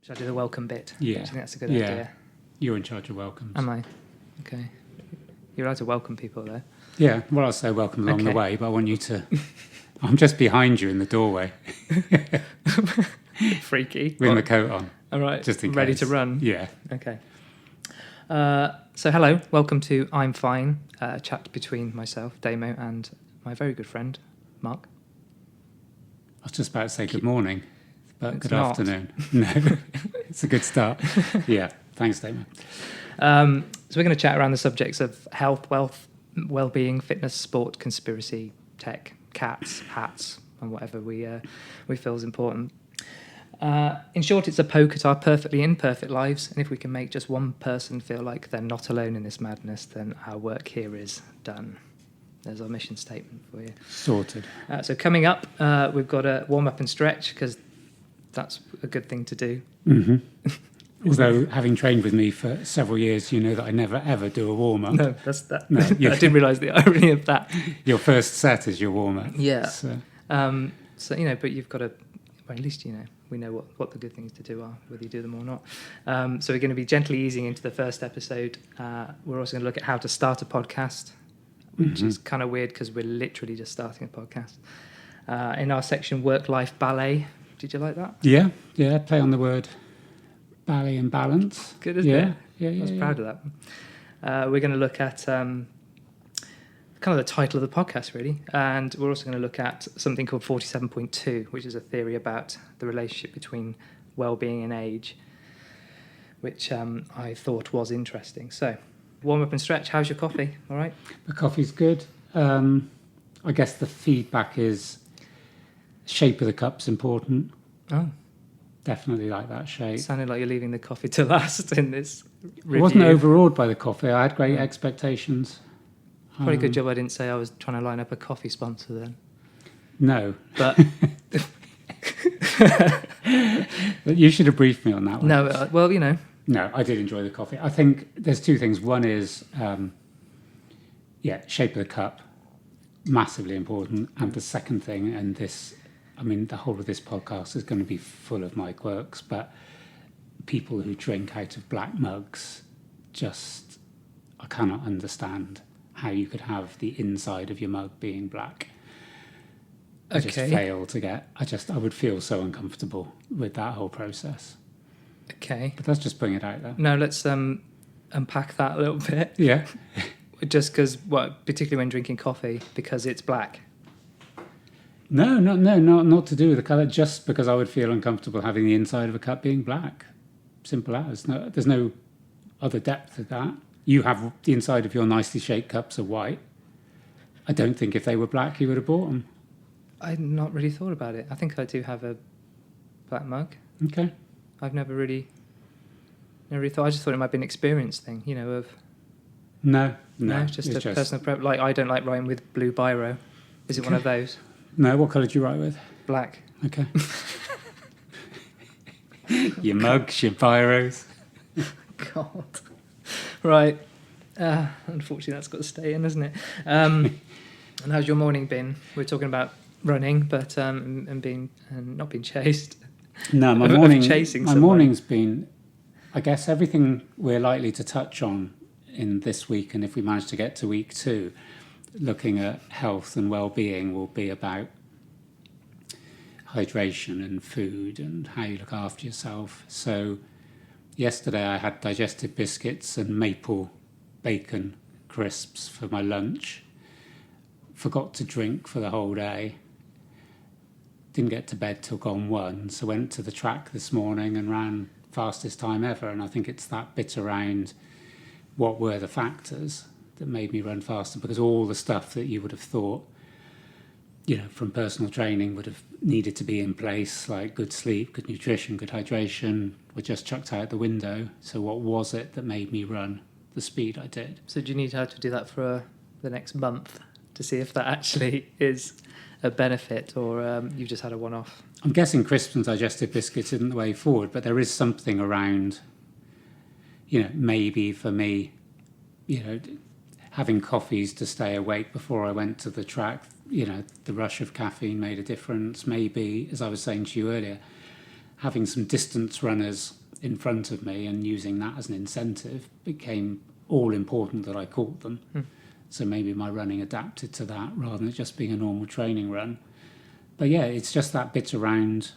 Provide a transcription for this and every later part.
Should I do the welcome bit? Yeah. Do you think that's a good idea? You're in charge of welcomes. Am I? Okay. You're allowed to welcome people, though. Yeah, well, I'll say welcome along the way, but I want you to... I'm just behind you in the doorway. Freaky. With my coat on. All right. Just in Ready case. to run? Yeah. Okay. So hello, welcome to I'm Fine, a chat between myself, Damo, and my very good friend, Mark. I was just about to say good morning, but It's good not. afternoon. No, it's a good start. Yeah, thanks, Damon. So we're going to chat around the subjects of health, wealth, well-being, fitness, sport, conspiracy, tech, cats, hats, and whatever we feel is important. In short, it's a poke at our perfectly imperfect lives, and if we can make just one person feel like they're not alone in this madness, then our work here is done. There's our mission statement for you. Sorted. So coming up, we've got a warm-up and stretch, because that's a good thing to do. Mm-hmm. Although, having trained with me for several years, you know that I never, ever do a warm-up. No, that's that. No, I didn't realise the irony of that. Your first set is your warm-up. Yeah. So, So, but you've got to, well, at least, we know what the good things to do are, whether you do them or not. So we're going to be gently easing into the first episode. We're also going to look at how to start a podcast, which is kind of weird because we're literally just starting a podcast. In our section, Work-Life Ballet. Did you like that? yeah, play on the word ballet and balance. Good, isn't it? Yeah, I was proud of that. We're going to look at kind of the title of the podcast, really. And we're also going to look at something called 47.2, which is a theory about the relationship between well-being and age, which I thought was interesting. So, warm up and stretch. How's your coffee? All right? The coffee's good. I guess the feedback is shape of the cup's important. Oh, Definitely like that shape. it sounded like you're leaving the coffee to last in this review. I wasn't overawed by the coffee. I had great expectations. Probably a good job I didn't say I was trying to line up a coffee sponsor then. No. But But you should have briefed me on that one. no, well, No, I did enjoy the coffee. I think there's two things. One is, shape of the cup, massively important. And the second thing, and this, the whole of this podcast is going to be full of my quirks, but people who drink out of black mugs, I cannot understand how you could have the inside of your mug being black. I just fail to get. I would feel so uncomfortable with that whole process. Okay. But let's just bring it out there. No, let's unpack that a little bit. Yeah. Just because, particularly when drinking coffee, because it's black. No, not to do with the colour. Just because I would feel uncomfortable having the inside of a cup being black. Simple as. No, there's no other depth to that. You have the inside of your nicely shaped cups are white. I don't think if they were black, you would have bought them. I've not really thought about it. I think I do have a black mug. Okay. I've never really thought. I just thought it might be an experience thing, of. No, just a personal preference. Like, I don't like writing with blue biro. Is it one of those? No, what colour do you write with? Black. Okay. Your mugs, your biros. God. Right. Unfortunately, that's got to stay in, hasn't it? And how's your morning been? We're talking about running, but and not being chased. No, my Chasing morning's been, I guess, everything we're likely to touch on in this week, and if we manage to get to week 2, looking at health and well-being will be about hydration and food and how you look after yourself. So yesterday I had digestive biscuits and maple bacon crisps for my lunch. Forgot to drink for the whole day. Didn't get to bed till gone 1, so went to the track this morning and ran fastest time ever. And I think it's that bit around what were the factors that made me run faster, because all the stuff that you would have thought, from personal training would have needed to be in place, like good sleep, good nutrition, good hydration, were just chucked out the window. So what was it that made me run the speed I did? So do you need to have to do that for the next month to see if that actually is a benefit, or you've just had a one-off? I'm guessing crisps and digestive biscuits isn't the way forward, but there is something around, maybe for me, having coffees to stay awake before I went to the track, the rush of caffeine made a difference. Maybe, as I was saying to you earlier, having some distance runners in front of me and using that as an incentive became all important that I caught them. So maybe my running adapted to that rather than it just being a normal training run. But yeah, it's just that bit around,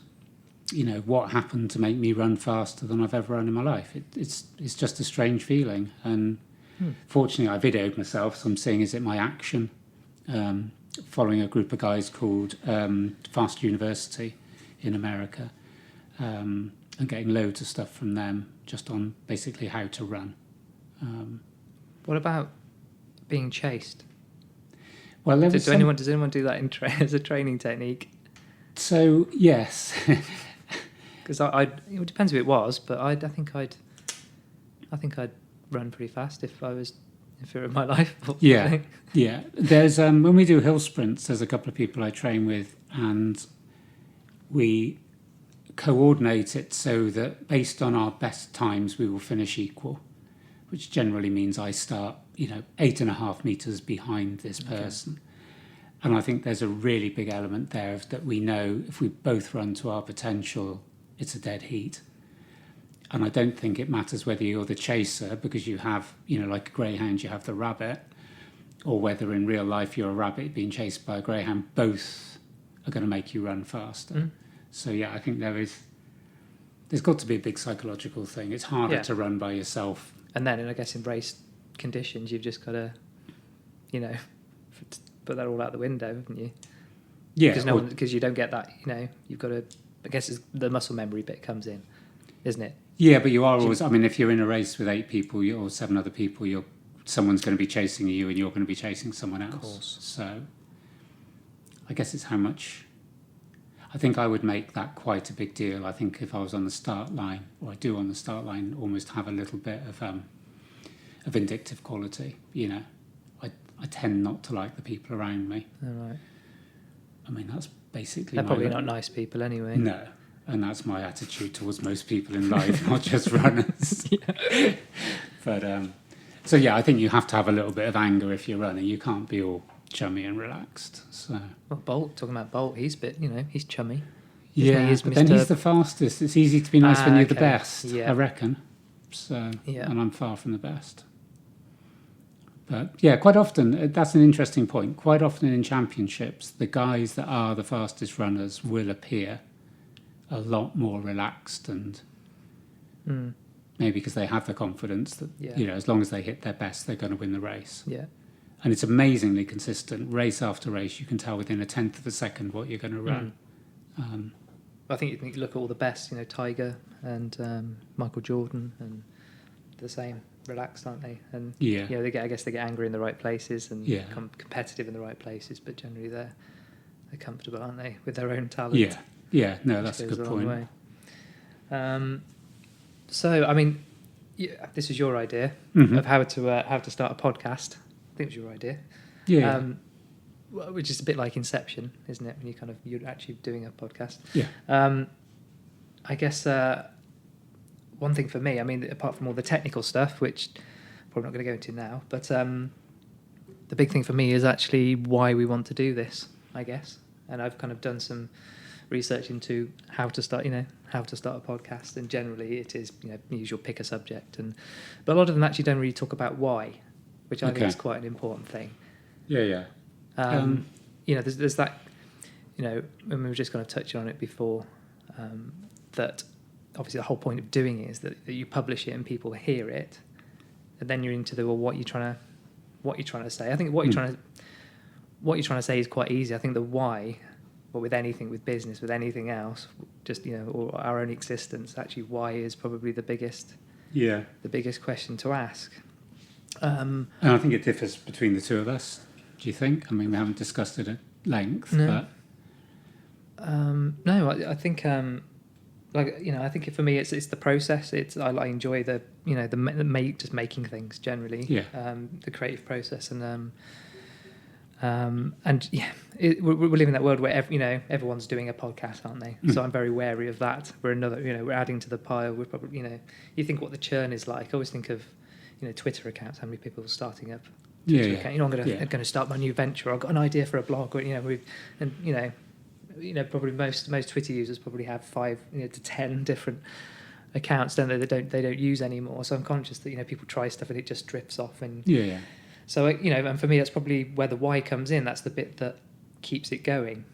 what happened to make me run faster than I've ever run in my life. It's just a strange feeling. And fortunately, I videoed myself, so I'm seeing is it my action, following a group of guys called Fast University in America, and getting loads of stuff from them just on basically how to run. What about being chased? Well, does anyone do that as a training technique? So yes, because it depends who it was, but I think I'd run pretty fast if it were my life. Yeah. There's when we do hill sprints, there's a couple of people I train with, and we coordinate it so that based on our best times, we will finish equal, which generally means I start 8.5 meters behind this person. Okay. And I think there's a really big element there of that we know if we both run to our potential, it's a dead heat. And I don't think it matters whether you're the chaser because you have, like a greyhound, you have the rabbit, or whether in real life you're a rabbit being chased by a greyhound. Both are going to make you run faster. So yeah, I think there's got to be a big psychological thing. It's harder to run by yourself. And then, I guess in race conditions, you've just got to, put that all out the window, haven't you? Yeah. Because you don't get that, you've got to, I guess the muscle memory bit comes in, isn't it? Yeah, but you are always, if you're in a race with 8 people or 7 other people, someone's going to be chasing you and you're going to be chasing someone else. Of course. So I guess it's how much, I think I would make that quite a big deal. I think if I was on the start line, or I do on the start line, almost have a little bit of vindictive quality, I tend not to like the people around me. All right. That's basically... They're probably not nice people anyway. No, and that's my attitude towards most people in life, not just runners. Yeah. But, so yeah, I think you have to have a little bit of anger if you're running. You can't be all chummy and relaxed. So. Well, talking about Bolt, he's he's chummy. Yeah, but then he's the fastest. It's easy to be nice when you're the best, I reckon. So, and I'm far from the best. But yeah, quite often, that's an interesting point. Quite often in championships, the guys that are the fastest runners will appear a lot more relaxed and maybe because they have the confidence that, as long as they hit their best, they're going to win the race. Yeah. And it's amazingly consistent. Race after race, you can tell within a tenth of a second what you're going to run. I think you look at all the best, Tiger and Michael Jordan, and the same. Relaxed, aren't they? And they get angry in the right places and competitive in the right places, but generally they're comfortable, aren't they, with their own talent? No, that's a good point. So this was your idea of how to start a podcast. I think it was your idea. Which is a bit like Inception, isn't it, when you're actually doing a podcast? I guess one thing for me, apart from all the technical stuff, which I'm probably not going to go into now, but the big thing for me is actually why we want to do this, I guess. And I've kind of done some research into how to start a podcast, and generally it is, usual pick a subject, but a lot of them actually don't really talk about why, which I think is quite an important thing. There's that, and we were just going to touch on it before, that obviously the whole point of doing it is that you publish it and people hear it, and then you're into what you're trying to say. I think what you're trying to say is quite easy. I think the why, but with anything, with business, with anything else, just or our own existence, actually why is probably the biggest question to ask. And I think it differs between the two of us. Do you think? We haven't discussed it at length, no. But no, I think. I think for me it's the process. I enjoy the just making things generally. The creative process we're living in that world where everyone's doing a podcast, aren't they? So I'm very wary of that. We're adding to the pile. We're probably you think what the churn is like. I always think of Twitter accounts. How many people are starting up? Twitter account. I'm going to start my new venture. I've got an idea for a blog. probably most Twitter users probably have 5 to 10 different accounts, don't they? They don't use anymore. So I'm conscious that people try stuff and it just drifts off. And Yeah. so and for me that's probably where the why comes in. That's the bit that keeps it going,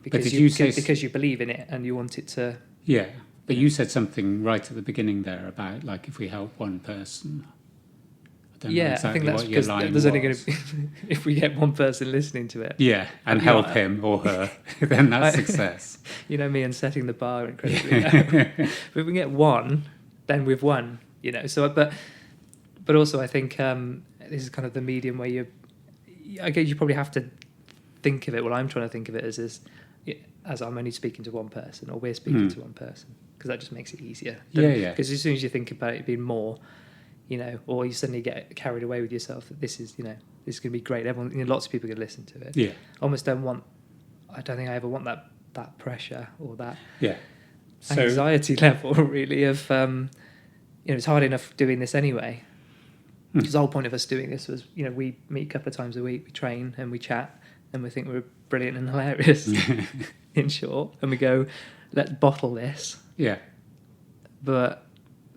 because did you say because you believe in it and you want it to. Yeah, but you said something right at the beginning there about like if we help one person. I don't know exactly I think that's what your because line there's only going was. to be if we get one person listening to it. Yeah, and help him or her, then that's success. Me and setting the bar incredibly low. But if we get one, then we've won. So but also I think this is kind of the medium where I guess you probably have to think of it. Well, I'm trying to think of it as I'm only speaking to one person, or we're speaking to one person, because that just makes it easier. Yeah. Because as soon as you think about it being more, or you suddenly get carried away with yourself that this is going to be great. Everyone, lots of people can listen to it. Yeah. I don't think I ever want that pressure or that So, anxiety level really of it's hard enough doing this anyway. Because the whole point of us doing this was we meet a couple of times a week, we train and we chat, and we think we're brilliant and hilarious in short, and we go, let's bottle this. Yeah. But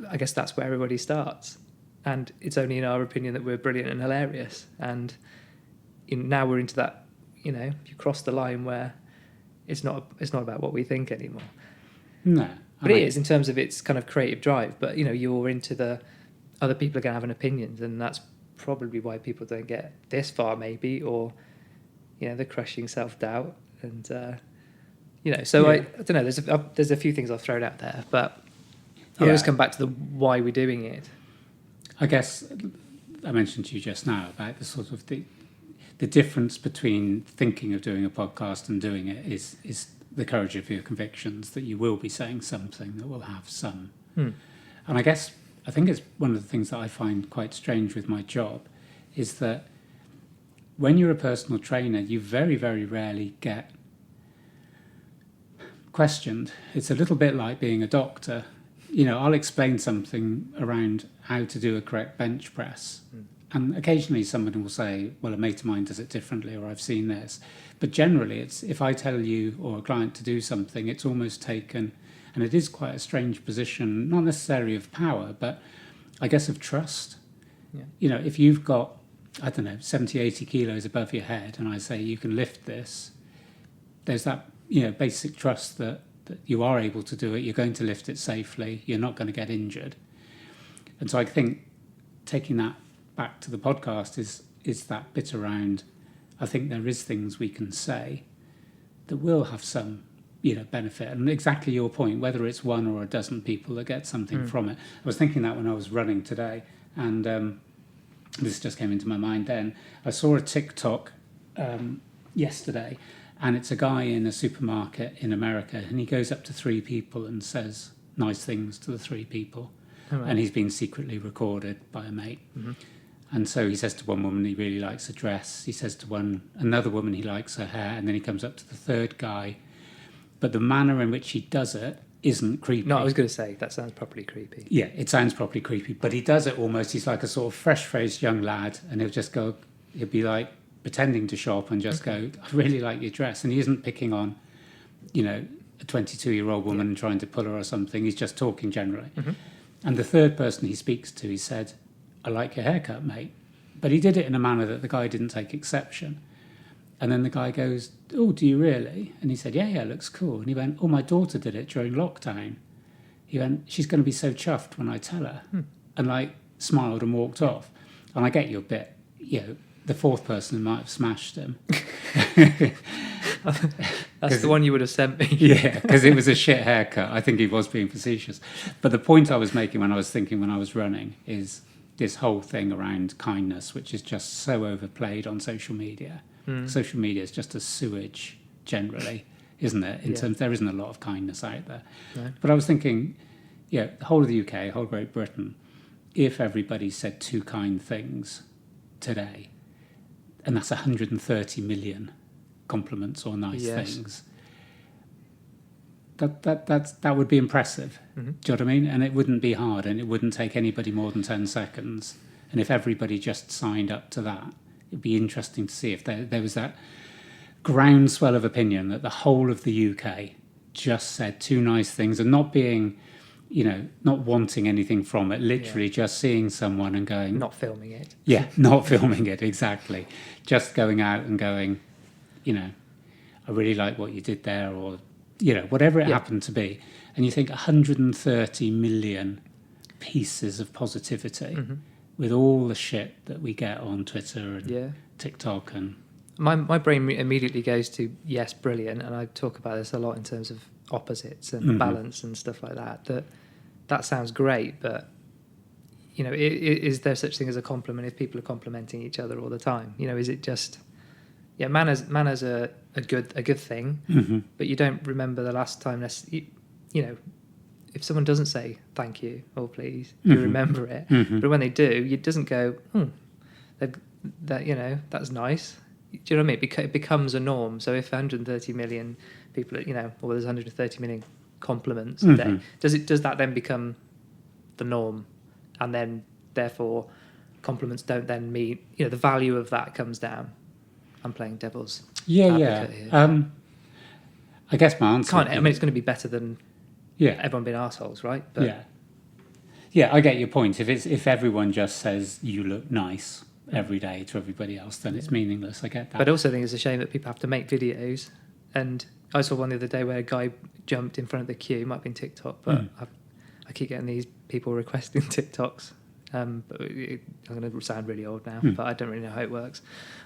I guess that's where everybody starts, and it's only in our opinion that we're brilliant and hilarious. And now we're into that, you cross the line where it's not about what we think anymore. No. But it is in terms of its kind of creative drive. But you're into the other people are going to have an opinion, and that's probably why people don't get this far, maybe, or they're crushing self-doubt, and So I don't know. There's a few things I've thrown out there, but I always come back to the why we're doing it. I guess I mentioned to you just now about the sort of the difference between thinking of doing a podcast and doing it is the courage of your convictions, that you will be saying something that will have some. And I think it's one of the things that I find quite strange with my job is that when you're a personal trainer, you very, very rarely get questioned. It's a little bit like being a doctor. I'll explain something around how to do a correct bench press. And occasionally someone will say, well, a mate of mine does it differently, or I've seen this. But generally, it's if I tell you or a client to do something, it's almost taken, and it is quite a strange position, not necessarily of power, but I guess of trust. Yeah. If you've got, 70, 80 kilos above your head, and I say you can lift this, there's that, basic trust that you are able to do it, you're going to lift it safely, you're not going to get injured. And so I think taking that back to the podcast is that bit around, I think there is things we can say that will have some benefit, and exactly your point, whether it's one or a dozen people that get something from it. I was thinking that when I was running today, and this just came into my mind then. I saw a TikTok yesterday, and it's a guy in a supermarket in America, and he goes up to 3 people and says nice things to the 3 people. Right. And he's been secretly recorded by a mate. Mm-hmm. And so he says to one woman he really likes her dress, he says to another woman he likes her hair, and then he comes up to the 3rd guy. But the manner in which he does it isn't creepy. No, I was going to say, that sounds properly creepy. Yeah, it sounds properly creepy, but he does it almost, he's like a sort of fresh-faced young lad, and he'll be like pretending to shop and just go, I really like your dress. And he isn't picking on, a 22-year-old woman and trying to pull her or something, he's just talking generally. Mm-hmm. And the 3rd person he speaks to, he said, I like your haircut, mate. But he did it in a manner that the guy didn't take exception. And then the guy goes, oh, do you really? And he said, yeah, it looks cool. And he went, oh, my daughter did it during lockdown. He went, she's going to be so chuffed when I tell her. And smiled and walked off. And I get your bit, the 4th person might have smashed him. That's the one you would have sent me. Yeah, because it was a shit haircut. I think he was being facetious. But the point I was making when I was running is this whole thing around kindness, which is just so overplayed on social media. Social media is just a sewage generally, isn't it? In terms, there isn't a lot of kindness out there. No. But I was thinking, the whole of the UK, whole of Great Britain, if everybody said 2 kind things today, and that's 130 million compliments or nice things, that would be impressive. Mm-hmm. Do you know what I mean? And it wouldn't be hard, and it wouldn't take anybody more than 10 seconds. And if everybody just signed up to that, it'd be interesting to see if there was that groundswell of opinion that the whole of the UK just said two nice things and not being, not wanting anything from it, literally just seeing someone and going... Not filming it. Yeah, not filming it, exactly. Just going out and going, I really like what you did there, or, whatever it happened to be. And you think 130 million pieces of positivity with all the shit that we get on Twitter and TikTok and... My brain immediately goes to, yes, brilliant, and I talk about this a lot in terms of opposites and balance and stuff like that. That sounds great, but is there such thing as a compliment if people are complimenting each other all the time? Is it just manners are a good thing, but you don't remember the last time if someone doesn't say thank you or please, you remember it, but when they do, it doesn't go that's nice. Do you know what I mean? It becomes a norm. So if 130 million people, or there's 130 million compliments a day, does that then become the norm? And then, therefore, compliments don't then mean, the value of that comes down. I'm playing devil's advocate here. I guess my answer... it's going to be better than everyone being arseholes, right? But, yeah, I get your point. If everyone just says, you look nice... every day to everybody else, then it's meaningless. I get that. But I also think it's a shame that people have to make videos. And I saw one the other day where a guy jumped in front of the queue. It might have been TikTok, but I keep getting these people requesting TikToks. I'm going to sound really old now, but I don't really know how it works.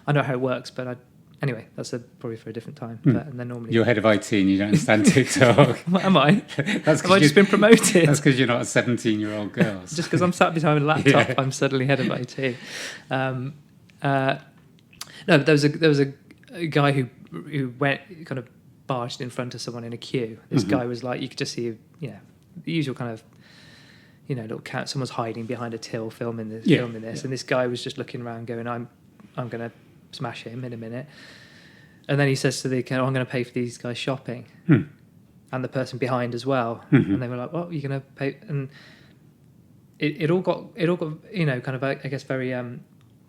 I know how it works, but anyway, that's probably for a different time. But, and then normally you're head of IT and you don't understand TikTok. Am I? Have I just been promoted? That's because you're not a 17-year-old girl. Just because I'm sat behind a laptop, I'm suddenly head of IT. No, but there was a guy who went kind of barged in front of someone in a queue. This guy was like, you could just see, the usual kind of, little cat. Someone's hiding behind a till filming this, and this guy was just looking around, going, "I'm going to smash him in a minute." And then he says to the account, "I'm going to pay for these guys shopping," and the person behind as well. And they were like, "What? You're going to pay?" And it all got kind of I guess very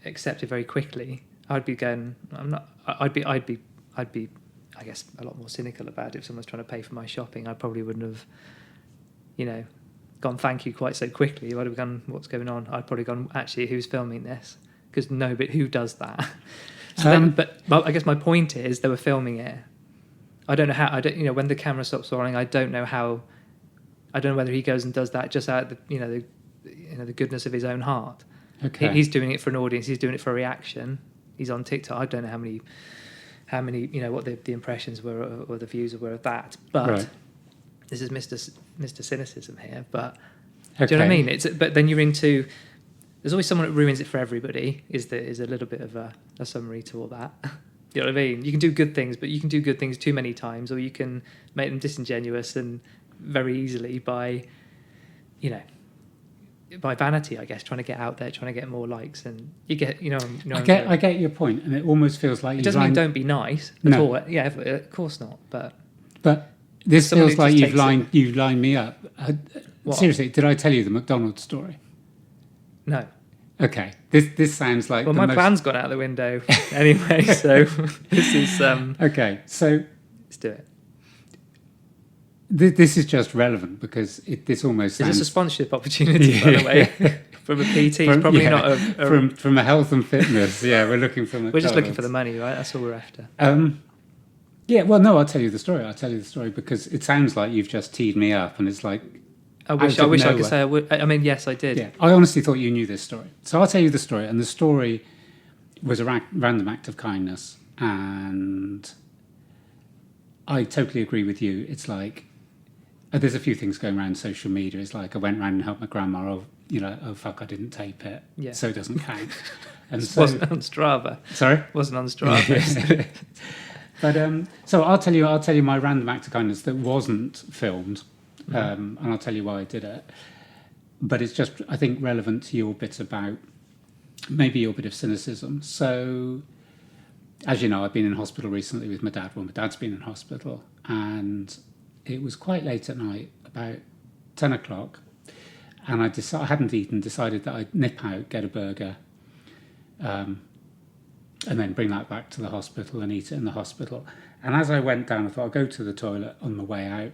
accepted very quickly. I'd be going, I'd be I guess a lot more cynical about it. If someone's trying to pay for my shopping, I probably wouldn't have gone thank you quite so quickly. I'd have gone, what's going on? I'd probably gone, actually, who's filming this? Because but who does that? So but I guess my point is they were filming it. I don't know how. When the camera stops rolling, I don't know whether he goes and does that just out of the goodness of his own heart. Okay. He's doing it for an audience. He's doing it for a reaction. He's on TikTok. I don't know how many what the impressions were or the views were of that. But this is Mr. Cynicism here. But do you know what I mean? But then you're into. There's always someone that ruins it for everybody. Is a little bit of a summary to all that. You know what I mean? You can do good things, but you can do good things too many times, or you can make them disingenuous and very easily by vanity, I guess, trying to get out there, trying to get more likes, and you get, I get your point, and it almost feels like it doesn't mean don't be nice at all. Yeah, of course not. But this feels like you've lined me up. Seriously, did I tell you the McDonald's story? No. Okay, this sounds like my plan's gone out the window anyway. So this is okay. So let's do it. This is just relevant because this almost sounds... Is this a sponsorship opportunity, by the way, from a PT? It's probably not from a health and fitness. Yeah, we're looking for. We're just looking for the money, right? That's all we're after. Yeah. Well, no, I'll tell you the story. I'll tell you the story because it sounds like you've just teed me up, and it's like. I wish I could say I would. I mean, yes, I did. Yeah, I honestly thought you knew this story. So I'll tell you the story, and the story was a random act of kindness, and I totally agree with you. It's like. There's a few things going around social media. It's like I went round and helped my grandma. Oh fuck, I didn't tape it, so it doesn't count. And so, wasn't on Strava. Sorry, wasn't on Strava. But so I'll tell you my random act of kindness that wasn't filmed, and I'll tell you why I did it. But it's just I think relevant to your bit about maybe your bit of cynicism. So, as you know, I've been in hospital recently with my dad. Well, my dad's been in hospital, and it was quite late at night, about 10 o'clock, and I hadn't eaten, decided that I'd nip out, get a burger, and then bring that back to the hospital and eat it in the hospital. And as I went down, I thought I'll go to the toilet on my way out.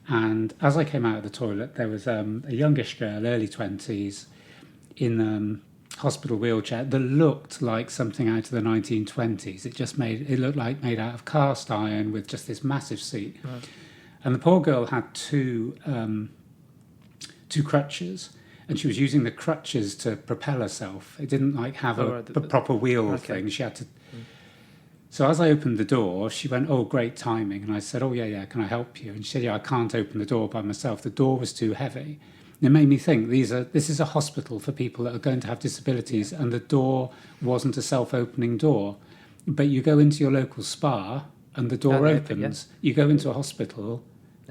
And as I came out of the toilet, there was a youngish girl, early 20s, in hospital wheelchair that looked like something out of the 1920s. It looked like made out of cast iron with just this massive seat. Right. And the poor girl had two crutches, and she was using the crutches to propel herself. It didn't like have a proper wheel thing. She had to. So as I opened the door, she went, "Oh, great timing." And I said, "Oh, yeah, can I help you?" And she said, "Yeah, I can't open the door by myself. The door was too heavy." And it made me think, this is a hospital for people that are going to have disabilities, and the door wasn't a self-opening door. But you go into your local spa, and the door opens. You go into a hospital,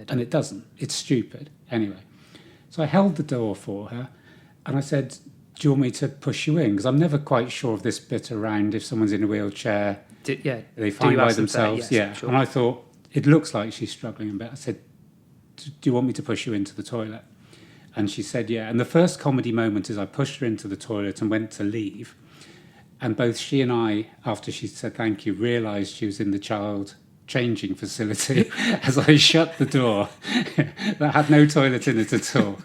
and it doesn't. It's stupid. Anyway, so I held the door for her, and I said, "Do you want me to push you in?" Because I'm never quite sure of this bit around if someone's in a wheelchair. They find by themselves. Yes, sure. And I thought, it looks like she's struggling a bit. I said, "Do you want me to push you into the toilet?" And she said, yeah. And the first comedy moment is I pushed her into the toilet and went to leave. And both she and I, after she said thank you, realised she was in the child changing facility as I shut the door that had no toilet in it at all.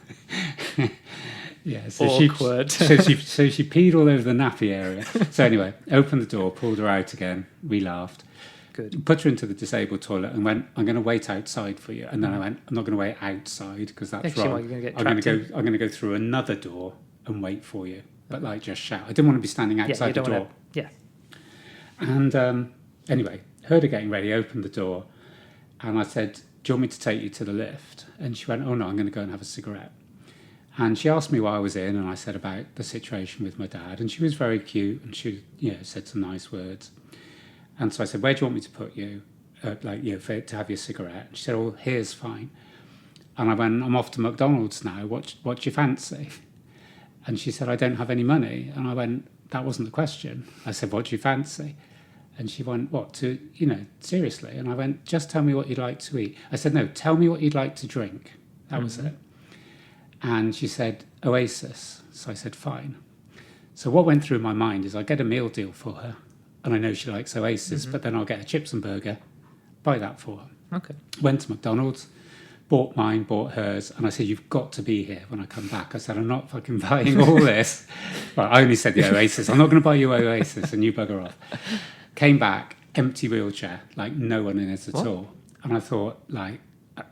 Yeah, so awkward. So she peed all over the nappy area. So anyway, opened the door, pulled her out again. We laughed. Good. Put her into the disabled toilet and went, "I'm going to wait outside for you." And then I went, "I'm not going to wait outside because that's wrong. I'm going to go through another door and wait for you, but like just shout." I didn't want to be standing outside the door. And anyway, heard her getting ready, opened the door, and I said, "Do you want me to take you to the lift?" And she went, "Oh no, I'm going to go and have a cigarette." And she asked me why I was in, and I said about the situation with my dad, and she was very cute, and she said some nice words. And so I said, "Where do you want me to put you, to have your cigarette?" And she said, "Oh, here's fine." And I went, "I'm off to McDonald's now. What do you fancy?" And she said, "I don't have any money." And I went, "That wasn't the question." I said, "What do you fancy?" And she went, seriously? And I went, "Just tell me what you'd like to eat." I said, "No, tell me what you'd like to drink." That was it. And she said, "Oasis." So I said, "Fine." So what went through my mind is I get a meal deal for her. And I know she likes Oasis, but then I'll get a chips and burger, buy that for her. Okay. Went to McDonald's, bought mine, bought hers, and I said, "You've got to be here when I come back." I said, "I'm not fucking buying all this." Well, I only said the Oasis. "I'm not going to buy you Oasis," and you bugger off. Came back, empty wheelchair, like no one in it at all. And I thought, like,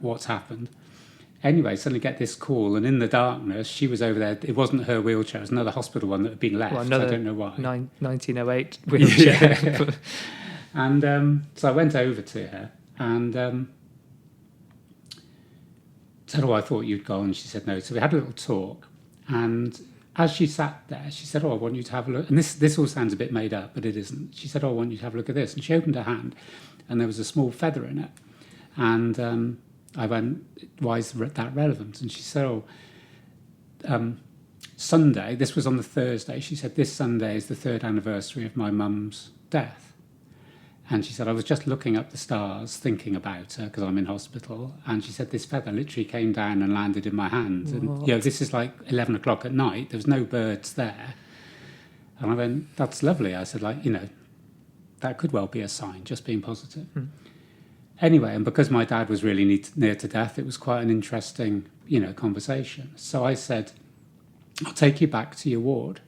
what's happened? Anyway, suddenly get this call, and in the darkness, she was over there. It wasn't her wheelchair; it was another hospital one that had been left. Well, I don't know why. 1908 wheelchair. And so I went over to her and said, "Oh, I thought you'd gone." And she said, "No." So we had a little talk, and as she sat there, she said, "Oh, I want you to have a look." And this all sounds a bit made up, but it isn't. She said, "Oh, I want you to have a look at this." And she opened her hand, and there was a small feather in it, and I went, "Why is that relevant?" And she said, Sunday, this was on the Thursday, she said, "This Sunday is the 3rd anniversary of my mum's death." And she said, "I was just looking up the stars, thinking about her, because I'm in hospital." And she said, "This feather literally came down and landed in my hand." And, this is like 11 o'clock at night. There was no birds there. And I went, "That's lovely." I said, that could well be a sign, just being positive. Anyway, and because my dad was really near to death, it was quite an interesting, conversation. So I said, "I'll take you back to your ward."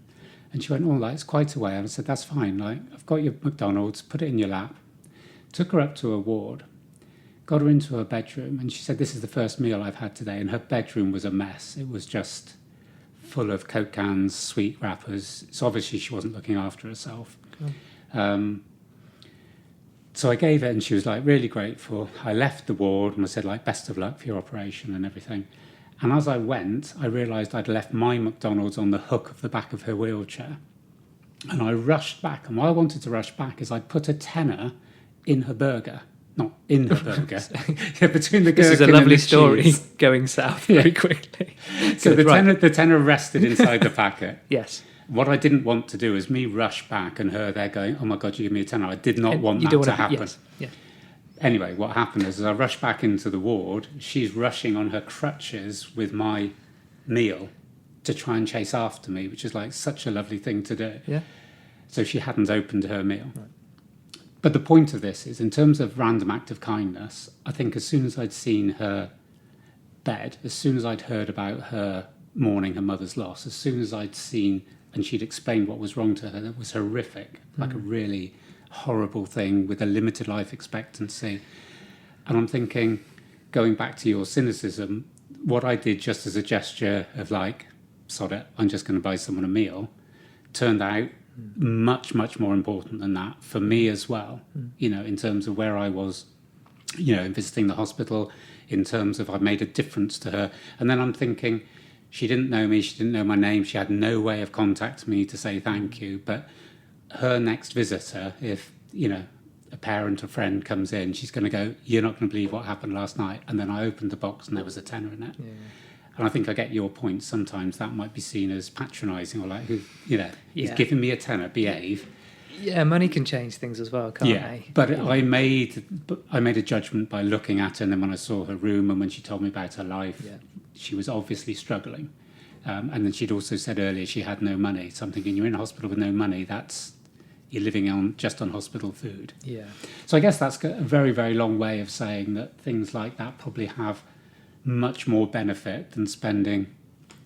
And she went, "Oh, it's quite a way." And I said, "That's fine. I've got your McDonald's, put it in your lap." Took her up to her ward, got her into her bedroom, and she said, "This is the first meal I've had today." And her bedroom was a mess. It was just full of Coke cans, sweet wrappers. So obviously she wasn't looking after herself. Cool. So I gave it, and she was really grateful. I left the ward and I said, "Best of luck for your operation and everything." And as I went, I realised I'd left my McDonald's on the hook of the back of her wheelchair. And I rushed back. And why I wanted to rush back is I put a tenner in her burger. Not in her burger. Between the gherkin. This is a lovely story cheese. Going south very quickly. So the tenner rested inside the packet. Yes. What I didn't want to do is me rush back and her there going, "Oh my God, you give me a tenner." I did not want that to happen. Yes. Yeah. Anyway, what happened is, as I rushed back into the ward, she's rushing on her crutches with my meal to try and chase after me, which is such a lovely thing to do. Yeah. So she hadn't opened her meal. Right. But the point of this is, in terms of random act of kindness, I think as soon as I'd seen her bed, as soon as I'd heard about her mourning her mother's loss, as soon as I'd seen and she'd explained what was wrong to her, that was horrific, like a really horrible thing with a limited life expectancy. And I'm thinking, going back to your cynicism, what I did just as a gesture of like, sod it, I'm just going to buy someone a meal, turned out much, much more important than that for me as well, in terms of where I was, in visiting the hospital, in terms of I made a difference to her. And then I'm thinking, she didn't know me, she didn't know my name, she had no way of contacting me to say thank you, but her next visitor, if, a parent or friend comes in, she's going to go, you're not going to believe what happened last night. And then I opened the box and there was a tenner in it. Yeah. And I think I get your point. Sometimes that might be seen as patronising or like, he's giving me a tenner, behave. Yeah, money can change things as well, can't they? But I made a judgment by looking at her, and then when I saw her room and when she told me about her life, she was obviously struggling. And then she'd also said earlier she had no money. So I'm thinking, you're in hospital with no money, you're living just on hospital food. Yeah. So I guess that's a very, very long way of saying that things like that probably have much more benefit than spending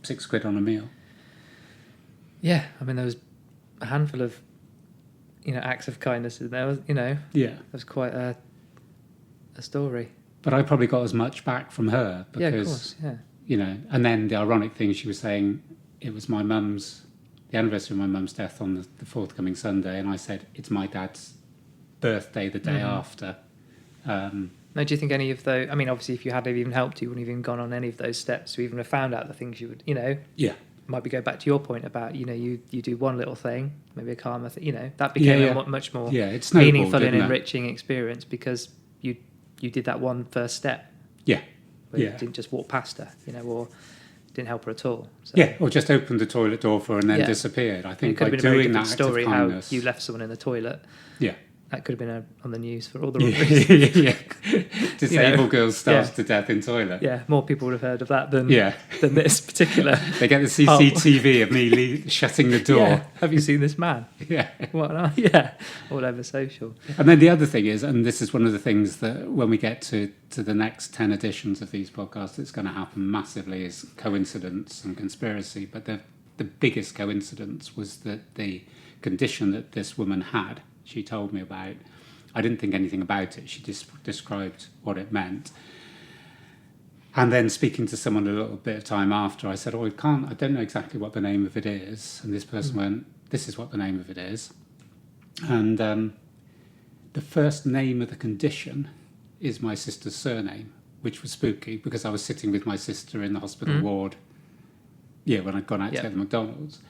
£6 on a meal. Yeah, I mean, there was a handful of, acts of kindness in there, Yeah. It was quite a story. But I probably got as much back from her because, yeah, of course, yeah. And then the ironic thing, she was saying it was the anniversary of my mum's death on the forthcoming Sunday, and I said, it's my dad's birthday the day after. Now, do you think any of those, I mean, obviously, if you had even helped, you wouldn't have even gone on any of those steps to even have found out the things you would, Yeah. Might be go back to your point about, you do one little thing, maybe a karma thing, that became a much more it's meaningful and enriching experience because you did that one first step. Yeah. You didn't just walk past her, or didn't help her at all. So. Yeah, or just opened the toilet door for her and then disappeared. I think by doing that story, act of kindness, how you left someone in the toilet. Yeah. That could have been on the news for all the wrong reasons. Disabled girls starved to death in toilet. Yeah, more people would have heard of that than this particular. They get the CCTV of me shutting the door. Yeah. Have you seen this man? Yeah. What? All over social. And then the other thing is, and this is one of the things that when we get to the next 10 editions of these podcasts, it's going to happen massively, is coincidence and conspiracy. But the biggest coincidence was that the condition that this woman had, she told me about, I didn't think anything about it. She just described what it meant. And then speaking to someone a little bit of time after, I said, I don't know exactly what the name of it is. And this person went, this is what the name of it is. And the first name of the condition is my sister's surname, which was spooky because I was sitting with my sister in the hospital ward, when I'd gone out to get the McDonald's.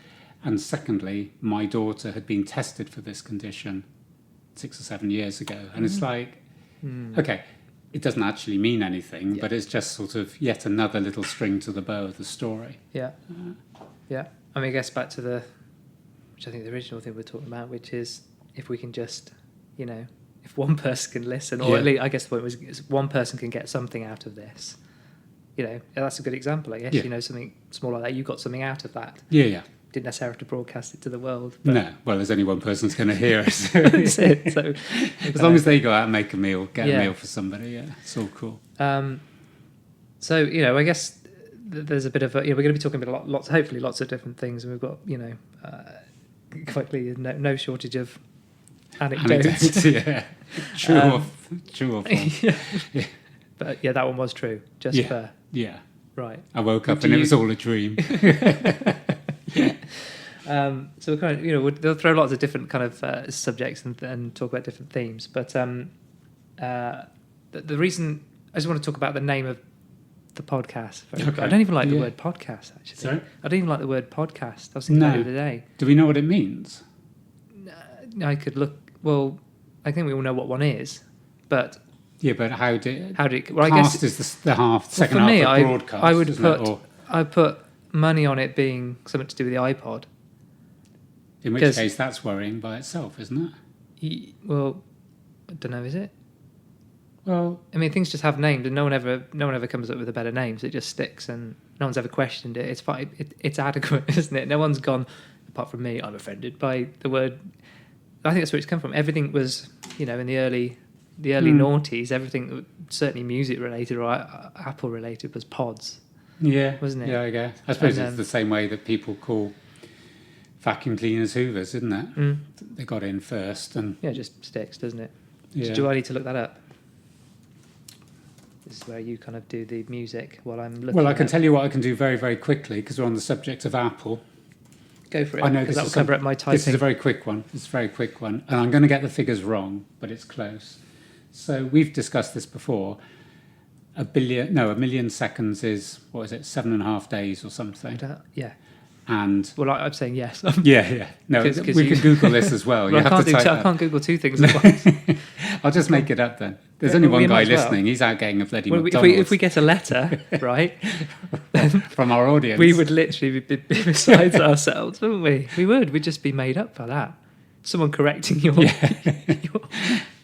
And secondly, my daughter had been tested for this condition 6 or 7 years ago. And it's like, okay, it doesn't actually mean anything, but it's just sort of yet another little string to the bow of the story. Yeah. Yeah. I mean, I guess back to which I think the original thing we're talking about, which is if we can just, if one person can listen, or at least, I guess the point was one person can get something out of this. That's a good example, I guess. Yeah. Something small like that. You got something out of that. Yeah. Didn't necessarily have to broadcast it to the world. No, well, there's only one person's going to hear it. That's it. So, as long as they go out and make a meal, get a meal for somebody, it's all cool. So, I guess there's a bit of we're going to be talking about hopefully lots of different things, and we've got, quite clearly no shortage of anecdotes. True or false. Yeah. But that one was true. Just for right. I woke up and it was all a dream. So we're kind of, they'll throw lots of different kind of subjects and talk about different themes. But the reason I just want to talk about the name of the podcast. Okay. I don't even like the word podcast, actually. Sorry? I don't even like the word podcast. I was thinking about it the other day. Do we know what it means? I could look. Well, I think we all know what one is, but. Yeah, but how did well, I guess is the second half of broadcast. I would put money on it being something to do with the iPod. In which case, that's worrying by itself, isn't it? Well, I don't know. Is it? Well, I mean, things just have names, and no one ever comes up with a better name, so it just sticks, and no one's ever questioned it. It's fine. It's adequate, isn't it? No one's gone. apart from me, I'm offended by the word. I think that's where it's come from. Everything was, in the early noughties, everything certainly music related or Apple related was pods. Yeah, wasn't it? Yeah, I guess. I suppose And, it's the same way that people call vacuum cleaners Hoovers, isn't it? They got in first, and yeah, just sticks, doesn't it? yeah. So do I need to look that up? This is where you kind of do the music while I'm looking. Well, I can tell you what I can do very, very quickly because we're on the subject of Apple. Go for it. I know because this that'll is cover up my typing. This is a very quick one. It's a very quick one, and I'm going to get the figures wrong, but it's close. So we've discussed this before. A million seconds is, what is it, 7.5 days or something? Yeah. And well, I'm saying yes. yeah. No, 'Cause we can Google this as well. Well, You I have to type I that. can't Google two things at once. I'll just make it up then. There's Yeah, only well, one we guy might as well. listening. He's out getting a bloody Well, McDonald's if we get a letter, right, from our audience. we would literally be besides ourselves, wouldn't we? We would. We'd just be made up for that. Someone correcting your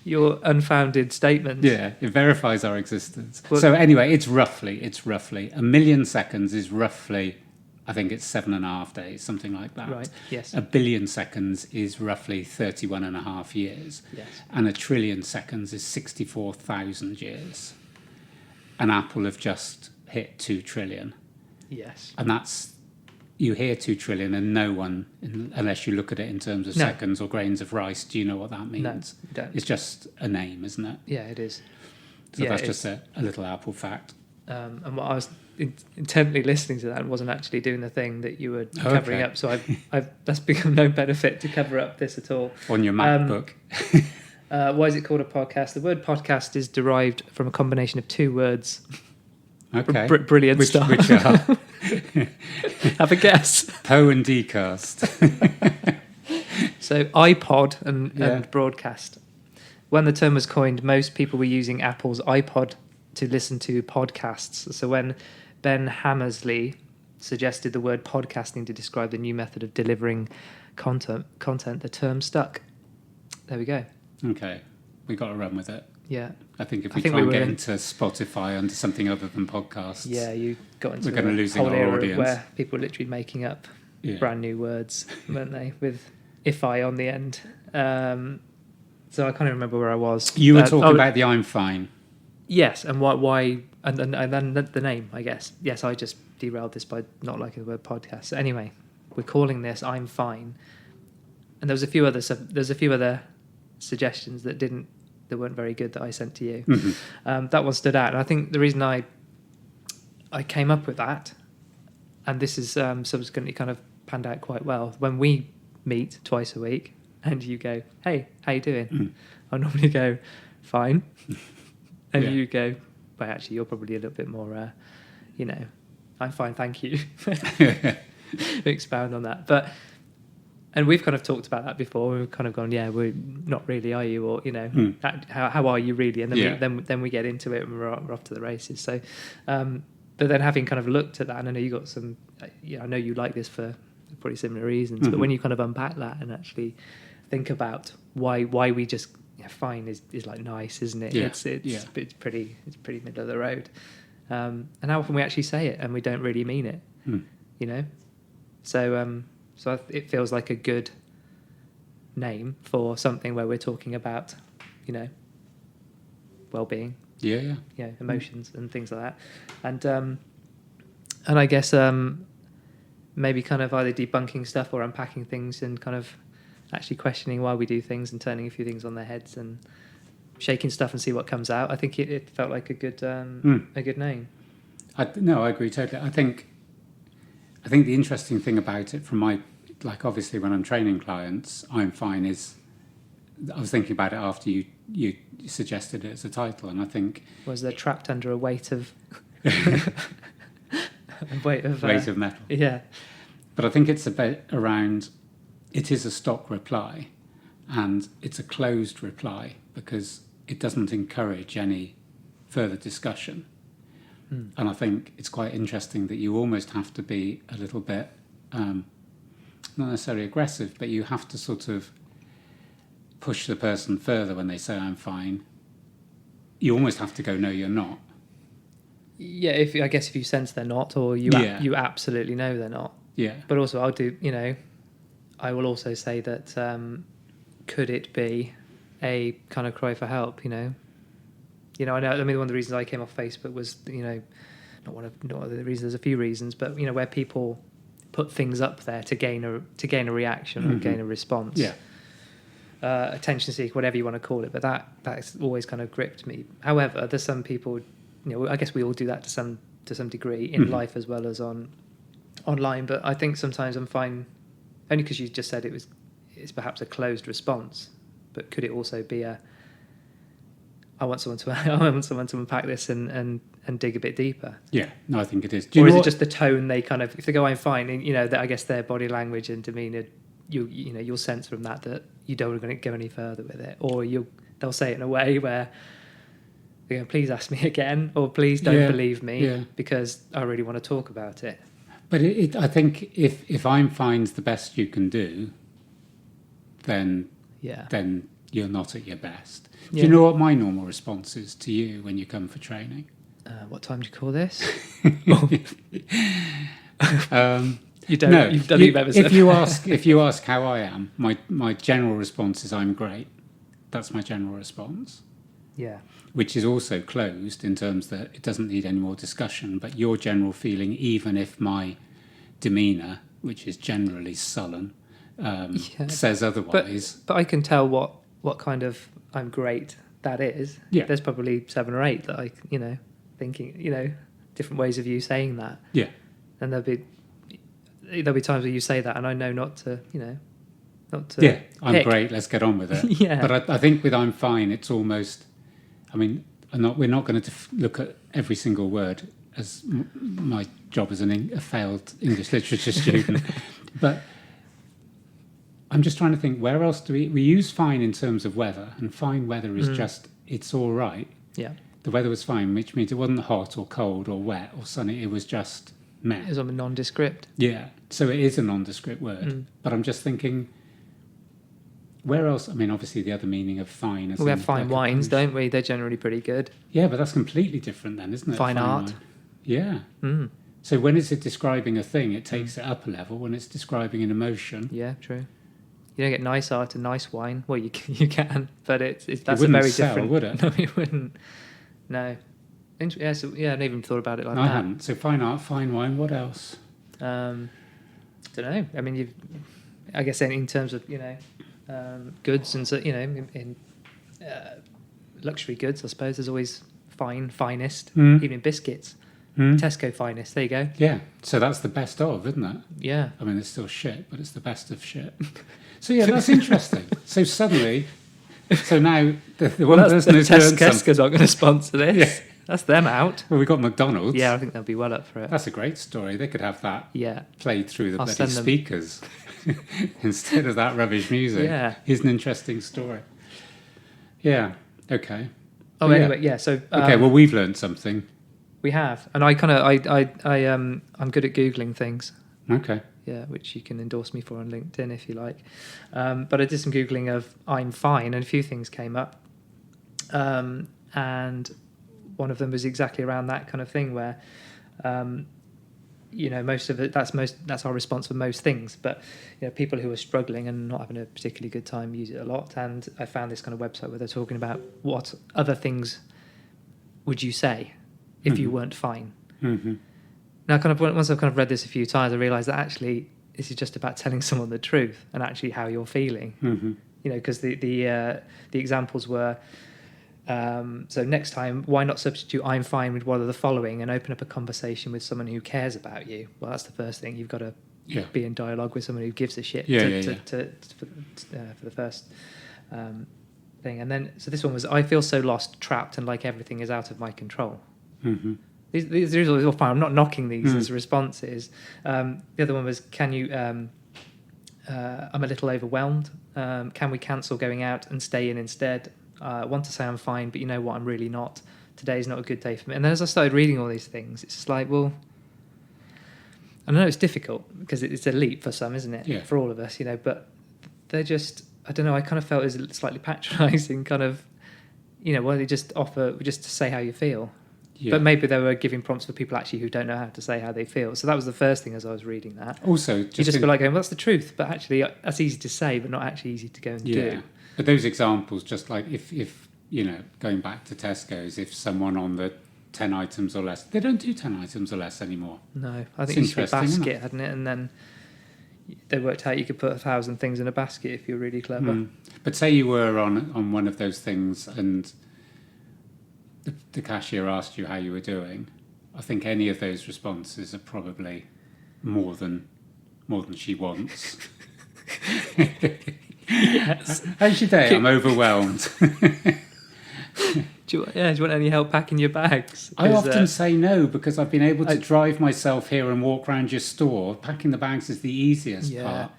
your unfounded statements. Yeah, it verifies our existence. Well, so anyway, it's roughly a million seconds is roughly, I think it's 7.5 days, something like that. Right. Yes. A billion seconds is roughly 31.5 years. Yes. And a trillion seconds is 64,000 years. And Apple have just hit 2 trillion. Yes. And that's, you hear 2 trillion and no one, unless you look at it in terms of No. seconds or grains of rice, do you know what that means? No, you don't. It's just a name, isn't it? Yeah, it is. So Yeah, that's it's- just a little Apple fact. And what I was intently listening to that and wasn't actually doing the thing that you were covering up. So that's become no benefit to cover up this at all. On your MacBook. Why is it called a podcast? The word podcast is derived from a combination of two words. Okay. Brilliant which, stuff. Which are Have a guess. Poe and Dcast. So iPod and Yeah. broadcast. When the term was coined, most people were using Apple's iPod to listen to podcasts. So when Ben Hammersley suggested the word podcasting to describe the new method of delivering content, the term stuck. There we go. Okay. We got to run with it. Yeah. I think if I we think try we and get were in- into Spotify under something other than podcasts. Yeah, you got into We're gonna a losing whole our era audience. where people were literally making up Yeah. brand new words, weren't they? With "if-I" on the end. So I can't even remember where I was. You were talking oh, about the I'm Fine. Yes, and why and then the name, I guess. Yes, I just derailed this by not liking the word podcast. So anyway, we're calling this "I'm Fine," and there's a few other suggestions that weren't very good that I sent to you. Mm-hmm. That one stood out, and I think the reason I came up with that, and this is subsequently kind of panned out quite well. When we meet twice a week, and you go, "Hey, how you doing?" Mm. I normally go, "Fine." And Yeah. you go, well, actually, you're probably a little bit more, I'm fine, thank you. Expound on that. And we've kind of talked about that before. We've kind of gone, yeah, we're not really, are you? Or, how are you really? And then, Yeah. then we get into it and we're off to the races. So, but then having kind of looked at that, and I know you got some, I know you like this for probably similar reasons, but when you kind of unpack that and actually think about why we just, fine is like nice, isn't it? Yeah. It's pretty middle of the road. And how often we actually say it and we don't really mean it, So it feels like a good name for something where we're talking about, well-being, Yeah. emotions and things like that, and I guess maybe kind of either debunking stuff or unpacking things and kind of actually questioning why we do things and turning a few things on their heads and shaking stuff and see what comes out. I think it felt like a good name. I agree totally. I think the interesting thing about it, from my, like, obviously when I'm training clients, I'm Fine is, I was thinking about it after you suggested it as a title, and I think Was they're trapped under a weight of weight of metal. Yeah. But I think it's a bit around, it is a stock reply, and it's a closed reply because it doesn't encourage any further discussion. And I think it's quite interesting that you almost have to be a little bit, not necessarily aggressive, but you have to sort of push the person further when they say I'm fine. You almost have to go, no, you're not. Yeah, I guess if you sense they're not, or you absolutely know they're not. Yeah. But also, I'll do, I will also say that could it be a kind of cry for help? I know. I mean, one of the reasons I came off Facebook was not one of the reasons. There's a few reasons, but where people put things up there to gain a reaction or gain a response. Yeah. Attention seeker, whatever you want to call it, but that's always kind of gripped me. However, there's some people, I guess we all do that to some degree in life as well as online. But I think sometimes I'm fine, only because you just said it's perhaps a closed response. But could it also be I want someone to unpack this and dig a bit deeper? Yeah, no, I think it is. Or is it just the tone they kind of, if they go, I'm fine, and, I guess their body language and demeanour, you'll sense from that you don't want to go any further with it, or they'll say it in a way where they go, please ask me again, or please don't believe me because I really want to talk about it. But I think if I'm fine's the best you can do, then you're not at your best. Do you know what my normal response is to you when you come for training? What time do you call this? You don't. No, you've done if you ask how I am, my general response is I'm great. That's my general response. Yeah. Which is also closed in terms that it doesn't need any more discussion. But your general feeling, even if my demeanour, which is generally sullen, says otherwise. But I can tell what kind of I'm great that is. Yeah. There's probably 7 or 8 that I thinking different ways of you saying that. Yeah. And there'll be times where you say that, and I know not to. Yeah, I'm pick. great. Let's get on with it. Yeah. But I think with I'm fine, it's almost. I mean, we're not going to look at every single word as my job as a failed English literature student, but I'm just trying to think where else do we use fine in terms of weather, and fine weather is just it's all right. Yeah. The weather was fine, which means it wasn't hot or cold or wet or sunny. It was just meh. It was on a nondescript. Yeah, so it is a nondescript word. But I'm just thinking, where else? I mean, obviously the other meaning of fine is... We have fine wines, don't we? They're generally pretty good. Yeah, but that's completely different then, isn't it? Fine art. Wine. Yeah. So when it's describing a thing, it takes it up a level. When it's describing an emotion... Yeah, true. You don't get nice art and nice wine. Well, you can, but that's a very sell, different... would it? No, it wouldn't. No. I hadn't even thought about it like that. I hadn't. So fine art, fine wine, what else? Don't know. I mean, I guess in terms of goods and so in luxury goods, I suppose there's always finest, even in biscuits. Tesco finest. There you go. Yeah. So that's the best of, isn't it? Yeah. I mean, it's still shit, but it's the best of shit. So yeah, that's interesting. So suddenly, now the one person who's learned something. Tesco's not going to sponsor this. Yeah. That's them out. Well, we got McDonald's. Yeah, I think they'll be well up for it. That's a great story. They could have that played through the I'll bloody speakers instead of that rubbish music. Yeah. Here's an interesting story. Yeah. Okay. Oh, But anyway, yeah. So okay. Well, we've learned something. we have, and I'm good at googling things. Okay. Yeah, which you can endorse me for on LinkedIn if you like. But I did some googling of I'm fine, and a few things came up, and one of them was exactly around that kind of thing where, most of it that's our response for most things. But people who are struggling and not having a particularly good time use it a lot. And I found this kind of website where they're talking about what other things would you say if you weren't fine. Mm-hmm. Now, once I've kind of read this a few times, I realised that actually this is just about telling someone the truth and actually how you're feeling. Mm-hmm. Because the examples were. So next time, why not substitute I'm fine with one of the following and open up a conversation with someone who cares about you? Well, that's the first thing. You've got to be in dialogue with someone who gives a shit for the first thing. And then, so this one was, I feel so lost, trapped, and like everything is out of my control. Mm-hmm. These are all fine. I'm not knocking these as responses. The other one was, can you... I'm a little overwhelmed. Can we cancel going out and stay in instead? I want to say I'm fine, but you know what? I'm really not. Today's not a good day for me. And then as I started reading all these things, it's just like, well, I know it's difficult because it's a leap for some, isn't it? Yeah. For all of us, but they're just, I don't know, I kind of felt it was slightly patronising kind of, why don't you just offer, just to say how you feel? Yeah. But maybe they were giving prompts for people actually who don't know how to say how they feel. So that was the first thing as I was reading that. Also, You just in- feel like going, well, that's the truth, but actually that's easy to say, but not actually easy to go and yeah. do. But those examples, just like if you know, going back to Tesco's, if someone on the 10 items or less, they don't do 10 items or less anymore. No, I think It's it used to be a interesting, isn't basket, hadn't it? And then they worked out you could put 1,000 things in a basket if you're really clever. Mm. But say you were on one of those things and the cashier asked you how you were doing. I think any of those responses are probably more than she wants. Yes. How's your day? I'm overwhelmed. Do you want any help packing your bags? I 'Cause, often say no because I've been able to drive myself here and walk around your store. Packing the bags is the easiest part.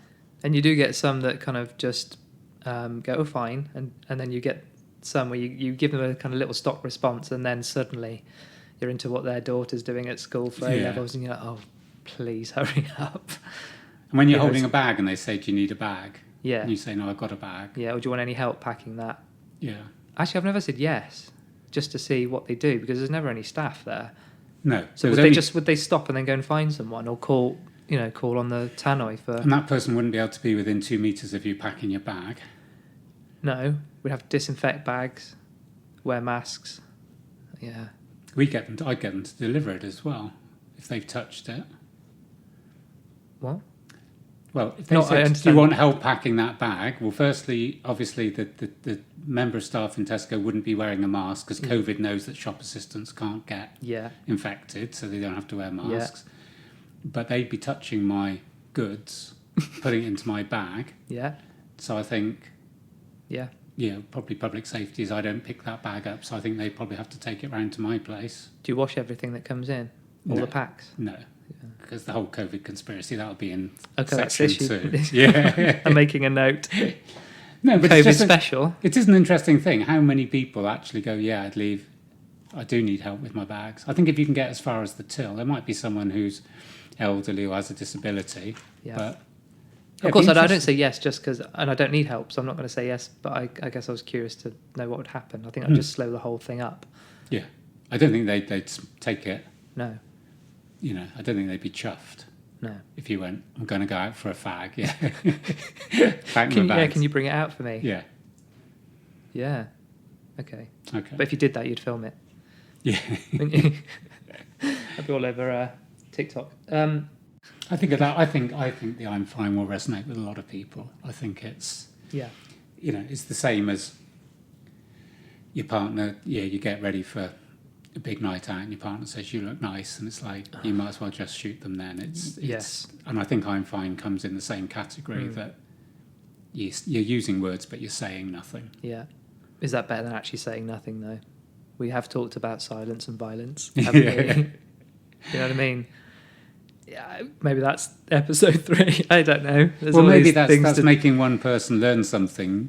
And you do get some that kind of just go, oh, fine. And then you get some where you give them a kind of little stock response and then suddenly you're into what their daughter's doing at school for A levels and you're like, oh, please hurry up. And when you're Because- holding a bag and they say, do you need a bag? Yeah. And you say, no, I've got a bag. Yeah, or do you want any help packing that? Yeah. Actually, I've never said yes, just to see what they do because there's never any staff there. No. So there's would they stop and then go and find someone or call on the tannoy for... And that person wouldn't be able to be within 2 meters of you packing your bag. No, we'd have to disinfect bags, wear masks. Yeah. I'd get them to deliver it as well, if they've touched it. What? Well, if they No, I said, do you understand. want help packing that bag? Well, firstly, obviously, the member of staff in Tesco wouldn't be wearing a mask because COVID knows that shop assistants can't get Yeah. infected, so they don't have to wear masks. But they'd be touching my goods, putting it into my bag. Yeah. So I think, Yeah. probably public safety is I don't pick that bag up, so I think they probably have to take it round to my place. Do you wash everything that comes in? All No. the packs? No, because the whole COVID conspiracy, that'll be in Okay, that's section issue. 2. Yeah. I'm making a note. No, but it's COVID just special. it is an interesting thing. How many people actually go, yeah, I'd leave. I do need help with my bags. I think if you can get as far as the till, there might be someone who's elderly or has a disability. Yeah. But Of course, I don't say yes just because, and I don't need help, so I'm not going to say yes. But I guess I was curious to know what would happen. I think I'd just slow the whole thing up. Yeah, I don't think they'd take it. No, I don't think they'd be chuffed no. if you went, I'm going to go out for a fag. Yeah. Pack my Can bags. you bring it out for me? Yeah. Yeah. Okay. Okay. But if you did that, you'd film it. Yeah. Wouldn't you? I'd be all over TikTok. I think the I'm fine will resonate with a lot of people. I think it's Yeah. it's the same as your partner. Yeah, you get ready for a big night out, and your partner says you look nice, and it's like you might as well just shoot them then. It's Yes. And I think I'm fine comes in the same category that you're using words but you're saying nothing. Yeah. Is that better than actually saying nothing, though? We have talked about silence and violence, haven't we? You know what I mean? Yeah, maybe that's episode 3. I don't know. There's Well, all maybe these that's things to... making one person learn something.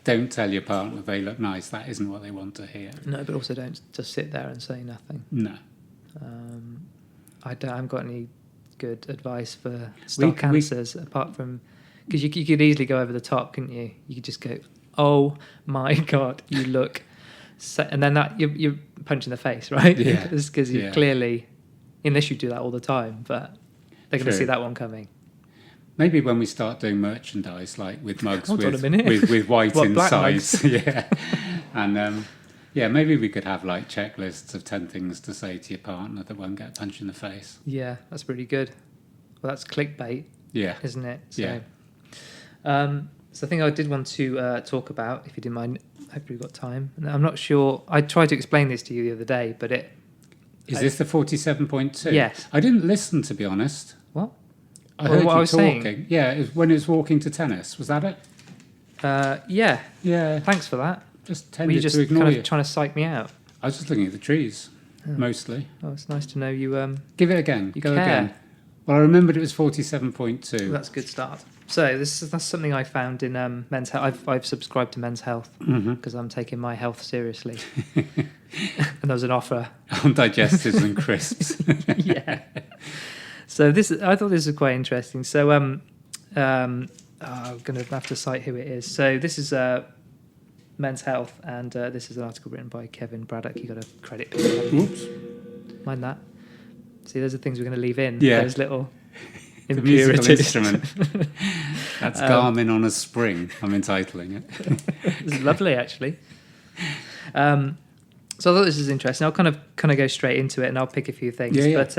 Don't tell your partner they look nice. That isn't what they want to hear. No, but also don't just sit there and say nothing. No. I haven't got any good advice for stock answers apart from... Because you could easily go over the top, couldn't you? You could just go, oh my God, you look... And then you're punching the face, right? Yeah. Because you clearly... Unless you do that all the time, but they're going to True. see that one coming. Maybe when we start doing merchandise, like with mugs Hold on a with minute. with white What, black insides, yeah, and maybe we could have like checklists of 10 things to say to your partner that won't get a punch in the face. Yeah, that's really good. Well, that's clickbait, Yeah, isn't it? So, Yeah. So I think I did want to talk about, if you didn't mind, hopefully we've got time. And I'm not sure, I tried to explain this to you the other day, but is this the 47.2? Yes. I didn't listen, to be honest. What? I heard what you I was talking. saying? Yeah, it was when it was walking to tennis. Was that it? Yeah, Yeah, thanks for that. just Were you tended just to ignore kind of you. trying to psych me out? I was just looking at the trees, mostly. Oh, it's nice to know you. Give it again. You Go care. again. Well, I remembered it was 47.2. That's a good start. So that's something I found in Men's Health. I've subscribed to Men's Health because I'm taking my health seriously. And there was an offer. On digestives and crisps. Yeah. So I thought this was quite interesting. So I'm going to have to cite who it is. So this is Men's Health, and this is an article written by Kevin Braddock. You got a credit. Oops. mind that. See, those are things we're going to leave in. Yeah. Those little The musical impurities. instrument. That's Garmin on a spring, I'm entitling it. It's lovely, actually. So I thought this is interesting. I'll kind of go straight into it, and I'll pick a few things. Yeah. But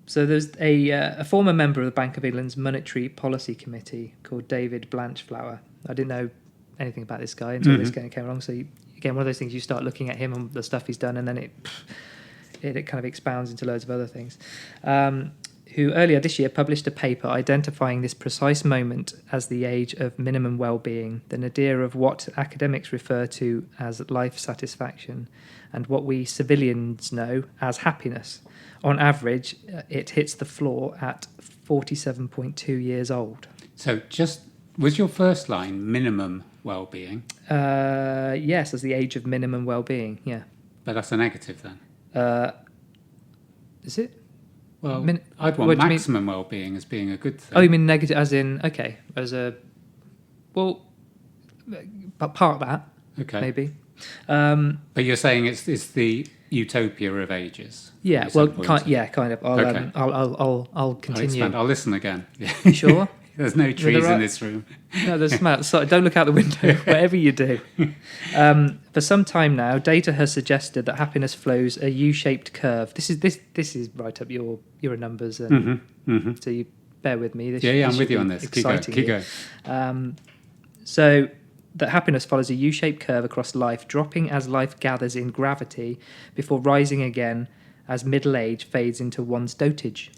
so there's a former member of the Bank of England's Monetary Policy Committee called David Blanchflower. I didn't know anything about this guy until this guy came along. So again, one of those things, you start looking at him and the stuff he's done, and then it kind of expounds into loads of other things. Who earlier this year published a paper identifying this precise moment as the age of minimum well-being, the nadir of what academics refer to as life satisfaction, and what we civilians know as happiness. On average, it hits the floor at 47.2 years old. So was your first line minimum well-being? Yes, as the age of minimum well-being, yeah. But that's a negative then? Is it? Well, what I'd want do you mean? maximum well-being as being a good thing. Oh, you mean negative as in, okay, as a... Well, but park that, Okay. maybe. But you're saying it's the utopia of ages? Yeah, at well, some point. kind of. I'll, Okay. I'll I'll continue. expand. I'll listen again. You sure? There's no trees right- in this room. No, there's smart. So don't look out the window, whatever you do. For some time now, data has suggested that happiness flows a U-shaped curve. This is right up your numbers, and so you bear with me. This Yeah, this I'm with should you be on this. Keep going. exciting Keep you. going. So that happiness follows a U-shaped curve across life, dropping as life gathers in gravity before rising again as middle age fades into one's dotage.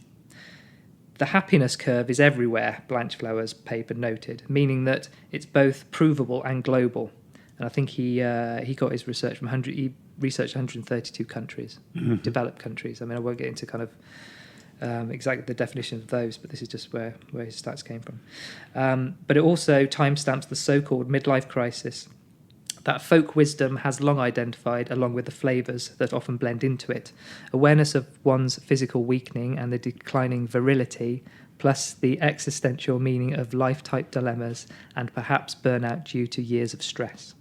The happiness curve is everywhere, Blanchflower's paper noted, meaning that it's both provable and global. And I think he got his research from he researched 132 countries, developed countries. I mean, I won't get into kind of exactly the definition of those, but this is just where his stats came from. But it also timestamps the so-called midlife crisis that folk wisdom has long identified, along with the flavours that often blend into it. Awareness of one's physical weakening and the declining virility, plus the existential meaning of life-type dilemmas and perhaps burnout due to years of stress.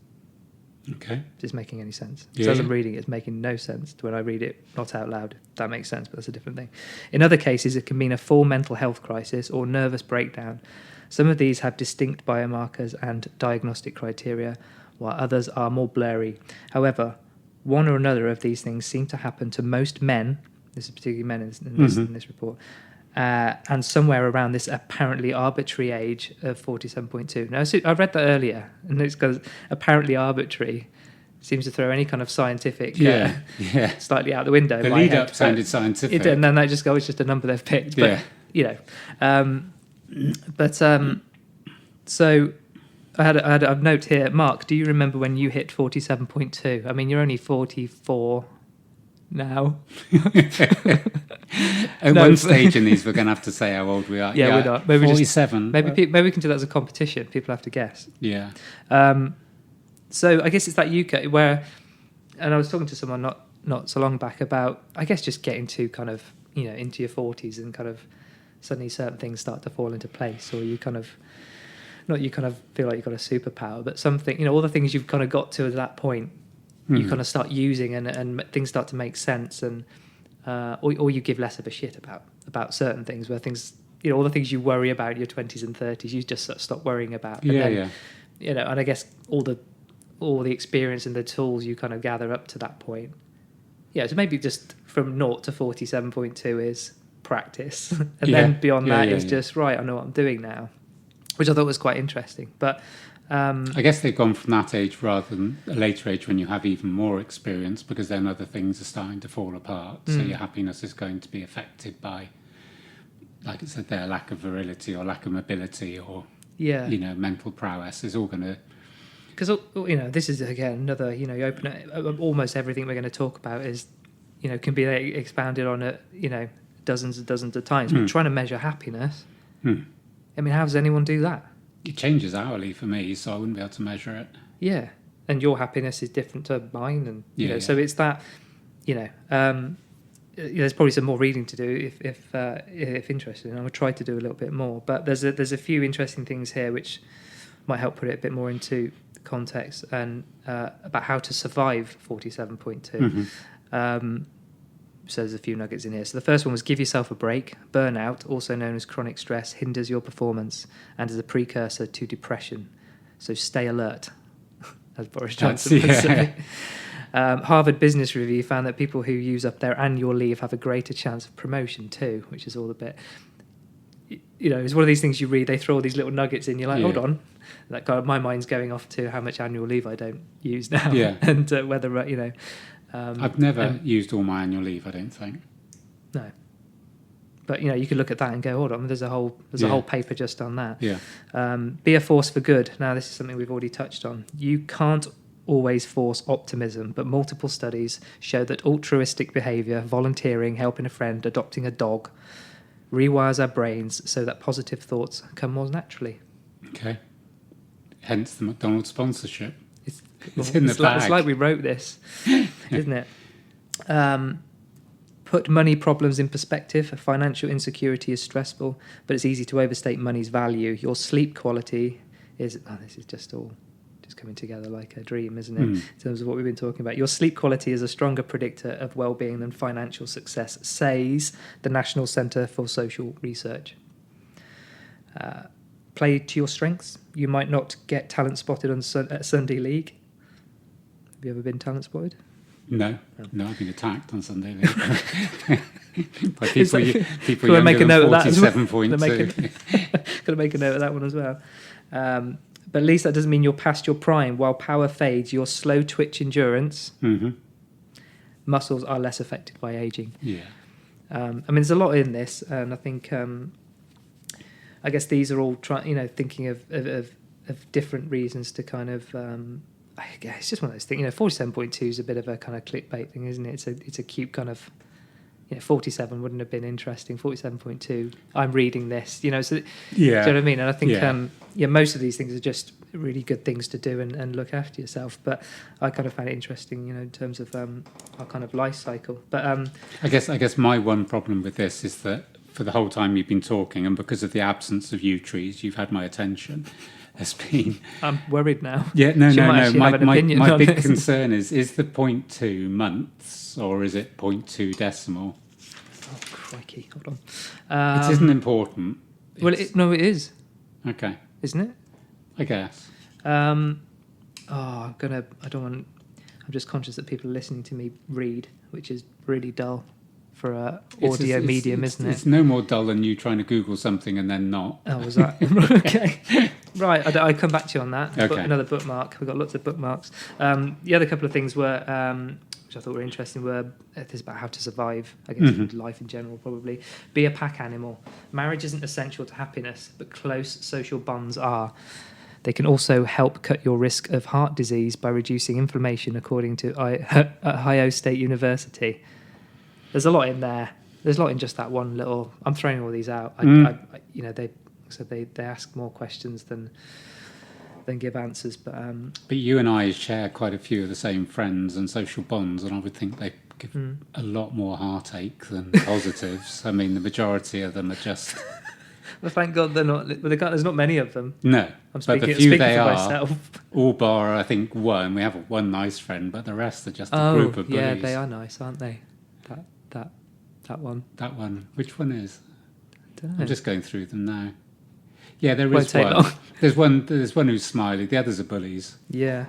Okay. Is this making any sense? Yeah, So as I'm yeah. reading it, it's making no sense when I read it not out loud. That makes sense, but that's a different thing. In other cases, it can mean a full mental health crisis or nervous breakdown. Some of these have distinct biomarkers and diagnostic criteria, while others are more blurry. However, one or another of these things seem to happen to most men, this is particularly men in this report, and somewhere around this apparently arbitrary age of 47.2. Now, so I read that earlier, and it's because apparently arbitrary seems to throw any kind of scientific Yeah. slightly out the window. The in my lead head, up but sounded scientific. it did, and then they just go, it's just a number they've picked. But, so I had a note here. Mark, do you remember when you hit 47.2? I mean, you're only 44 now. At No, one but- stage in these, we're going to have to say how old we are. Yeah, we're not. Maybe just- 47. Maybe we can do that as a competition. People have to guess. Yeah. So I guess it's that UK where, and I was talking to someone not so long back about, I guess, just getting to kind of, into your 40s and kind of suddenly certain things start to fall into place, or you kind of, not you kind of feel like you've got a superpower, but something, all the things you've kind of got to at that point, you kind of start using and things start to make sense, and or you give less of a shit about certain things, where things, all the things you worry about in your 20s and 30s, you just sort of stop worrying about. And then, and I guess all the experience and the tools you kind of gather up to that point. Yeah, so maybe just from 0 to 47.2 is practice, and then beyond that is just, right, I know what I'm doing now, which I thought was quite interesting. But I guess they've gone from that age rather than a later age when you have even more experience, because then other things are starting to fall apart. So your happiness is going to be affected by, like I said there, lack of virility or lack of mobility or, mental prowess is all going to... Because, this is, again, another, you open it, almost everything we're going to talk about is, can be expounded on it, dozens and dozens of times. But trying to measure happiness, I mean, how does anyone do that? It changes hourly for me, so I wouldn't be able to measure it. Yeah. And your happiness is different to mine. And, so it's that, there's probably some more reading to do if interested. And I'll try to do a little bit more. But there's a few interesting things here which might help put it a bit more into context and about how to survive 47.2. So there's a few nuggets in here. So the first one was give yourself a break. Burnout, also known as chronic stress, hinders your performance and is a precursor to depression. So stay alert, as Boris Johnson would say. Harvard Business Review found that people who use up their annual leave have a greater chance of promotion too, which is all a bit, it's one of these things you read, they throw all these little nuggets in, you're like, hold on. Like, my mind's going off to how much annual leave I don't use now. Yeah. And whether, I've never used all my annual leave, I don't think. No. But, you could look at that and go, hold on, there's a whole paper just on that. Yeah. Be a force for good. Now, this is something we've already touched on. You can't always force optimism, but multiple studies show that altruistic behaviour, volunteering, helping a friend, adopting a dog, rewires our brains so that positive thoughts come more naturally. Okay. Hence the McDonald's sponsorship. It's in the bag. It's like we wrote this, isn't it? Put money problems in perspective. Financial insecurity is stressful, but it's easy to overstate money's value. Your sleep quality is... this is just all just coming together like a dream, isn't it? In terms of what we've been talking about. Your sleep quality is a stronger predictor of well-being than financial success, says the National Centre for Social Research. Play to your strengths. You might not get talent spotted on Sunday League. Have you ever been talent spotted? No, I've been attacked on Sunday League by people younger make a note than 47.2. Got to make a note of that one as well. But at least that doesn't mean you're past your prime. While power fades, your slow twitch endurance, muscles are less affected by aging. Yeah. There's a lot in this, and I think, I guess these are all thinking of different reasons to kind of. It's just one of those things. 47.2 is a bit of a kind of clickbait thing, isn't it? It's a cute kind of. 47 wouldn't have been interesting. 47.2. I'm reading this. So yeah. Do you know what I mean? And I think most of these things are just really good things to do and look after yourself. But I kind of found it interesting, in terms of our kind of life cycle. But I guess my one problem with this is that for the whole time you've been talking, and because of the absence of yew trees, you've had my attention. Has been. I'm worried now. Yeah, no. My big this. concern is the 0.2 months or is it 0.2 decimal? Oh, crikey. Hold on. It isn't important. It is. Okay. Isn't it? I guess. I'm just conscious that people are listening to me read, which is really dull for an audio medium, isn't it? It's no more dull than you trying to Google something and then not. Oh, was that? Okay. Right, I'll come back to you on that. Okay. Another bookmark. We've got lots of bookmarks. The other couple of things were, which I thought were interesting, were this about how to survive, I guess, with life in general, probably. Be a pack animal. Marriage isn't essential to happiness, but close social bonds are. They can also help cut your risk of heart disease by reducing inflammation, according to Ohio State University. There's a lot in there. There's a lot in just that one little... I'm throwing all these out. They ask more questions than give answers. But you and I share quite a few of the same friends and social bonds, and I would think they give a lot more heartache than positives. The majority of them are just... Well, thank God they're not... There's not many of them. No, I'm speaking, but the few they for are, myself. All bar, I think, one. We have one nice friend, but the rest are just a group of bullies. Yeah, they are nice, aren't they? That one. That one. Which one is? I don't know. I'm just going through them now. Yeah, there Won't is take one. long. There's one who's smiley. The others are bullies. Yeah.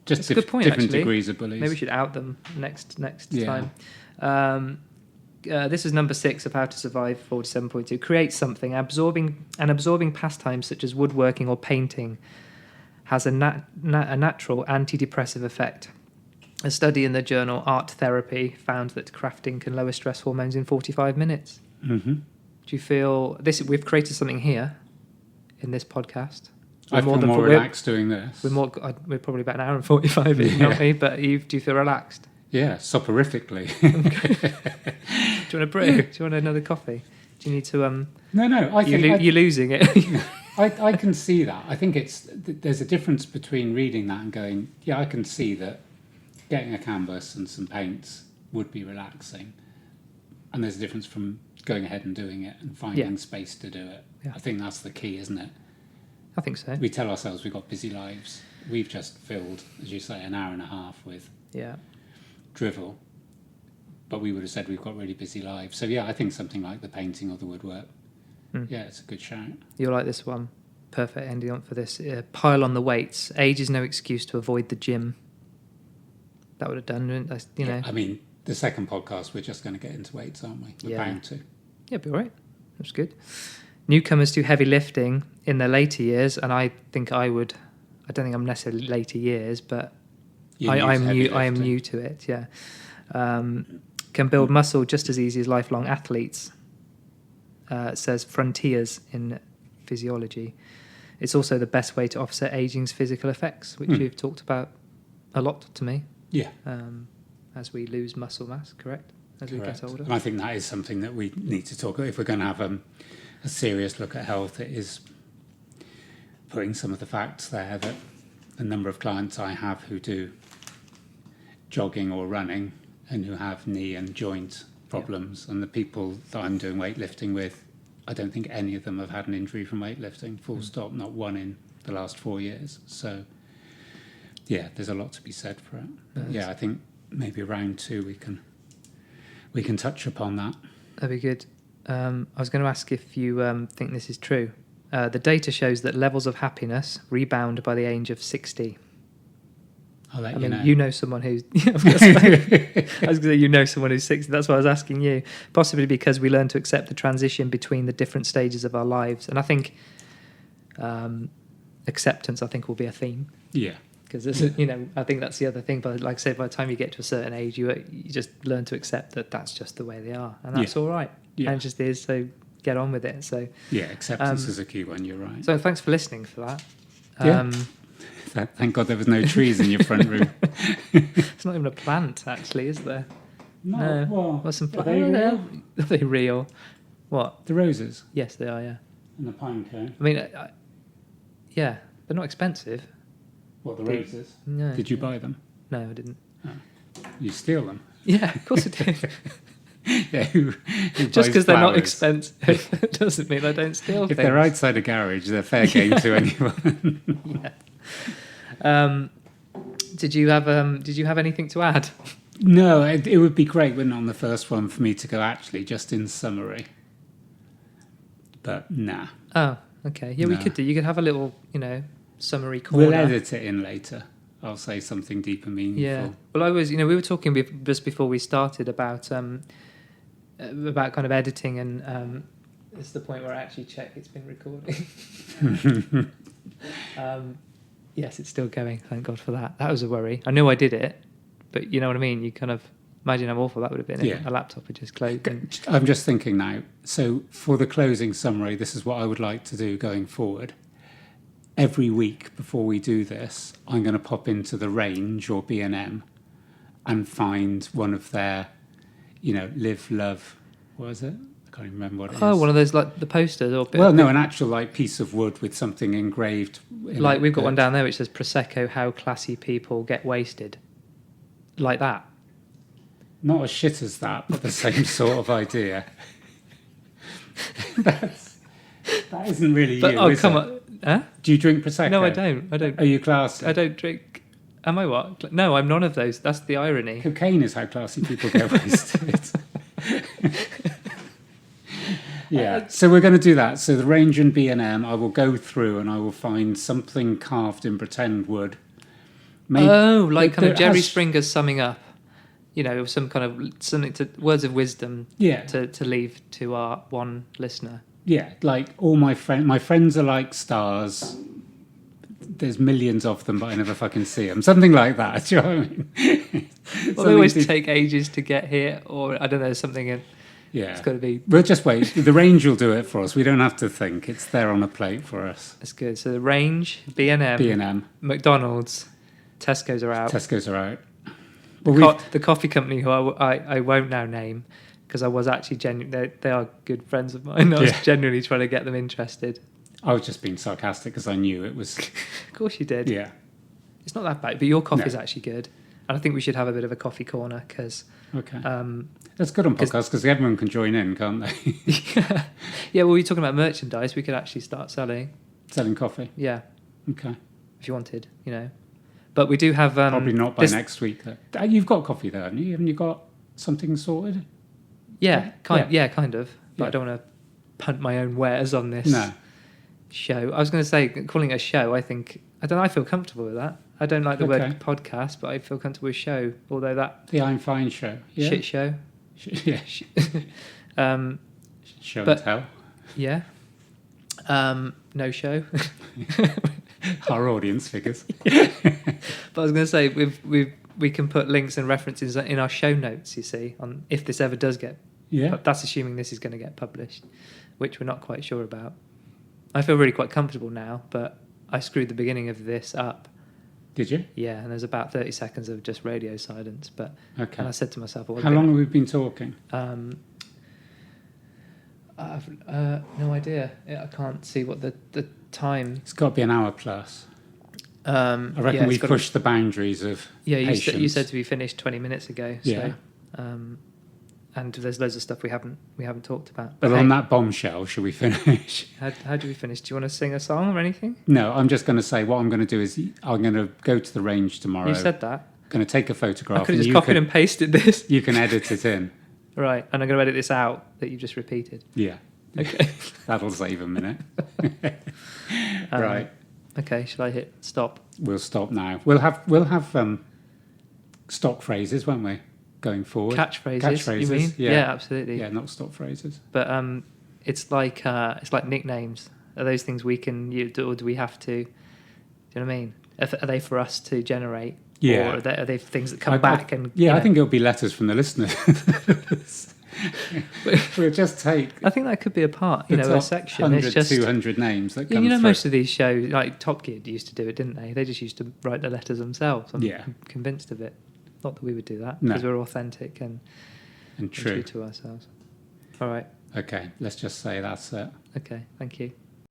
Just That's a good point, different actually. degrees of bullies. Maybe we should out them next Yeah. time. This is number 6 of how to survive 47.2. Create something. Absorbing pastimes such as woodworking or painting has a natural antidepressive effect. A study in the journal Art Therapy found that crafting can lower stress hormones in 45 minutes. Mm-hmm. Do you feel this? We've created something here in this podcast. I feel more relaxed doing this. We're probably about an hour and 45 in, aren't we? But do you feel relaxed? Yeah, soporifically. Okay. Do you want a brew? Do you want another coffee? Do you need to... No. You're losing it. I can see that. I think there's a difference between reading that and going, yeah, I can see that getting a canvas and some paints would be relaxing. And there's a difference from going ahead and doing it and finding space to do it. Yeah. I think that's the key, isn't it? I think so. We tell ourselves we've got busy lives. We've just filled, as you say, an hour and a half with Yeah. drivel. But we would have said we've got really busy lives. So yeah, I think something like the painting or the woodwork. Yeah, it's a good shout. You'll like this one. Perfect ending on for this. Pile on the weights. Age is no excuse to avoid the gym. That would have done, you know. I mean, the second podcast, we're just going to get into weights, aren't we? We're bound to. Yeah, be all right. That's good. Newcomers do heavy lifting in their later years, and I don't think I'm necessarily later years, but I am new to it. Yeah, can build muscle just as easy as lifelong athletes. It says Frontiers in Physiology. It's also the best way to offset aging's physical effects, which you've talked about a lot to me. Yeah. As we lose muscle mass, correct? As we get older. And I think that is something that we need to talk about. If we're going to have a serious look at health, it is putting some of the facts there that the number of clients I have who do jogging or running and who have knee and joint problems, and the people that I'm doing weightlifting with, I don't think any of them have had an injury from weightlifting, full stop, not one in the last 4 years. So, yeah, there's a lot to be said for it. But yeah, I think maybe round 2 we can touch upon that. That'd be good. I was going to ask if you think this is true. The data shows that levels of happiness rebound by the age of 60. I'll let I you mean, know. you know someone who's... I was going to say, you know someone who's 60. That's why I was asking you. Possibly because we learn to accept the transition between the different stages of our lives. And I think acceptance, will be a theme. Yeah. Because, I think that's the other thing. But like I say, by the time you get to a certain age, you just learn to accept that that's just the way they are. And that's all right. Yeah. And it just is. So get on with it. So yeah, acceptance is a key one. You're right. So thanks for listening for that. Yeah. Thank God there was no trees in your front room. It's not even a plant, actually, is there? No. Well, What's some are they real? Are they real? What? The roses Yes, they are. Yeah. and the pine cone. I mean, yeah, they're not expensive. What, the roses? No. Did you buy them? No, I didn't. You steal them? Yeah, of course I did. Yeah. Who Just because they're not flowers? expensive doesn't mean I don't steal If things. they're outside a garage, they're fair game to anyone. Yeah. Did you have anything to add? No, it would be great, wouldn't it, on the first one for me to go actually just in summary. But nah. Oh, okay. Yeah, we No. could do. You could have a little, summary corner. We'll edit it in later. I'll say something deep and meaningful. Yeah. Well, I was, we were talking just before we started about kind of editing, and it's the point where I actually check it's been recording. Yes, it's still going. Thank God for that. That was a worry. I knew I did it, but you know what I mean? You kind of imagine how awful that would have been if a laptop had just closed. I'm just thinking now. So for the closing summary, this is what I would like to do going forward. Every week before we do this, I'm going to pop into the Range or B&M and find one of their, live, love, what is it? I can't even remember what it is. Oh, one of those, like the posters? An actual piece of wood with something engraved. Like we've got one down there which says Prosecco, how classy people get wasted. Like that. Not as shit as that, but the same sort of idea. That isn't really you, Oh, is come it? on. Huh? Do you drink Prosecco? No, I don't. Are you classy? I don't drink. Am I what? No, I'm none of those. That's the irony. Cocaine is how classy people get wasted. Yeah, so we're going to do that. So the Range and B&M, I will go through and I will find something carved in pretend wood. Maybe, like kind of Jerry Springer's summing up. Some kind of something to words of wisdom. Yeah. To leave to our one listener. Yeah, like all my friends are like stars. There's millions of them, but I never fucking see them. Something like that. Do you know what I mean? Well, they always take ages to get here, or I don't know, something. Yeah, it's got to be. We'll just wait. The Range will do it for us. We don't have to think. It's there on a plate for us. That's good. So the Range, B&M, McDonald's, Tesco's are out. Well, the coffee company who I won't now name because I was actually genuinely, they are good friends of mine. I was genuinely trying to get them interested. I was just being sarcastic because I knew it was. Of course you did. Yeah. It's not that bad, but your coffee is actually good. And I think we should have a bit of a coffee corner because... Okay. That's good on podcasts because everyone can join in, can't they? Yeah, well, we're talking about merchandise. We could actually start selling. Selling coffee. Yeah, Okay. if you wanted, you know. But we do have Probably not by next week, though. You've got coffee, though, haven't you? Haven't you got something sorted? Yeah, kind of. But Yeah. I don't want to punt my own wares on this No. show. I was going to say, calling it a show, I don't know, I feel comfortable with that. I don't like the Okay. word podcast, but I feel comfortable with show, although that The I'm Fine show. Yeah. shit show. Yeah. Show But- and tell. Yeah. No show. Our audience figures. But I was going to say, we can put links and references in our show notes, you see, on if this ever does get. Yeah. But that's assuming this is going to get published, which we're not quite sure about. I feel really quite comfortable now, but I screwed the beginning of this up. Did you? Yeah, and there's about 30 seconds of just radio silence. But Okay. and I said to myself, well, How long have we been talking? I've no idea. I can't see what the time. It's got to be an hour plus. I I reckon we've pushed the boundaries of Yeah, patience. you said to be finished 20 minutes ago. So, Yeah. and there's loads of stuff we haven't talked about. But hey, on that bombshell, should we finish? how do we finish? Do you want to sing a song or anything? No, I'm just going to say what I'm going to do is I'm going to go to the range tomorrow. You said that. Going to take a I photograph. could have and just you copied can, and pasted this. You can edit it in. Right, and I'm going to edit this out that you just repeated. Yeah. Okay. That'll save a minute. Right. Okay, shall I hit stop? We'll stop now. We'll have stock phrases, won't we? Going forward. Catchphrases, you mean? Yeah. Absolutely. Yeah, not stock phrases. But it's like nicknames. Are those things we can use, or do we have to? Do you know what I mean? Are they for us to generate? Yeah. Or are they things that come back and? Yeah, you I know? think it'll be letters from the listeners. We'll just take I think that could be a part. the You know, top a section. 100, It's just 200 names that Yeah, come you know, through. most of these shows, like Top Gear, used to do it, didn't they? They just used to write the letters themselves. I'm Yeah. convinced of it. Not that we would do that, No. because we're authentic and And true true. to ourselves. All right. Okay, let's just say that's it. Okay. Thank you.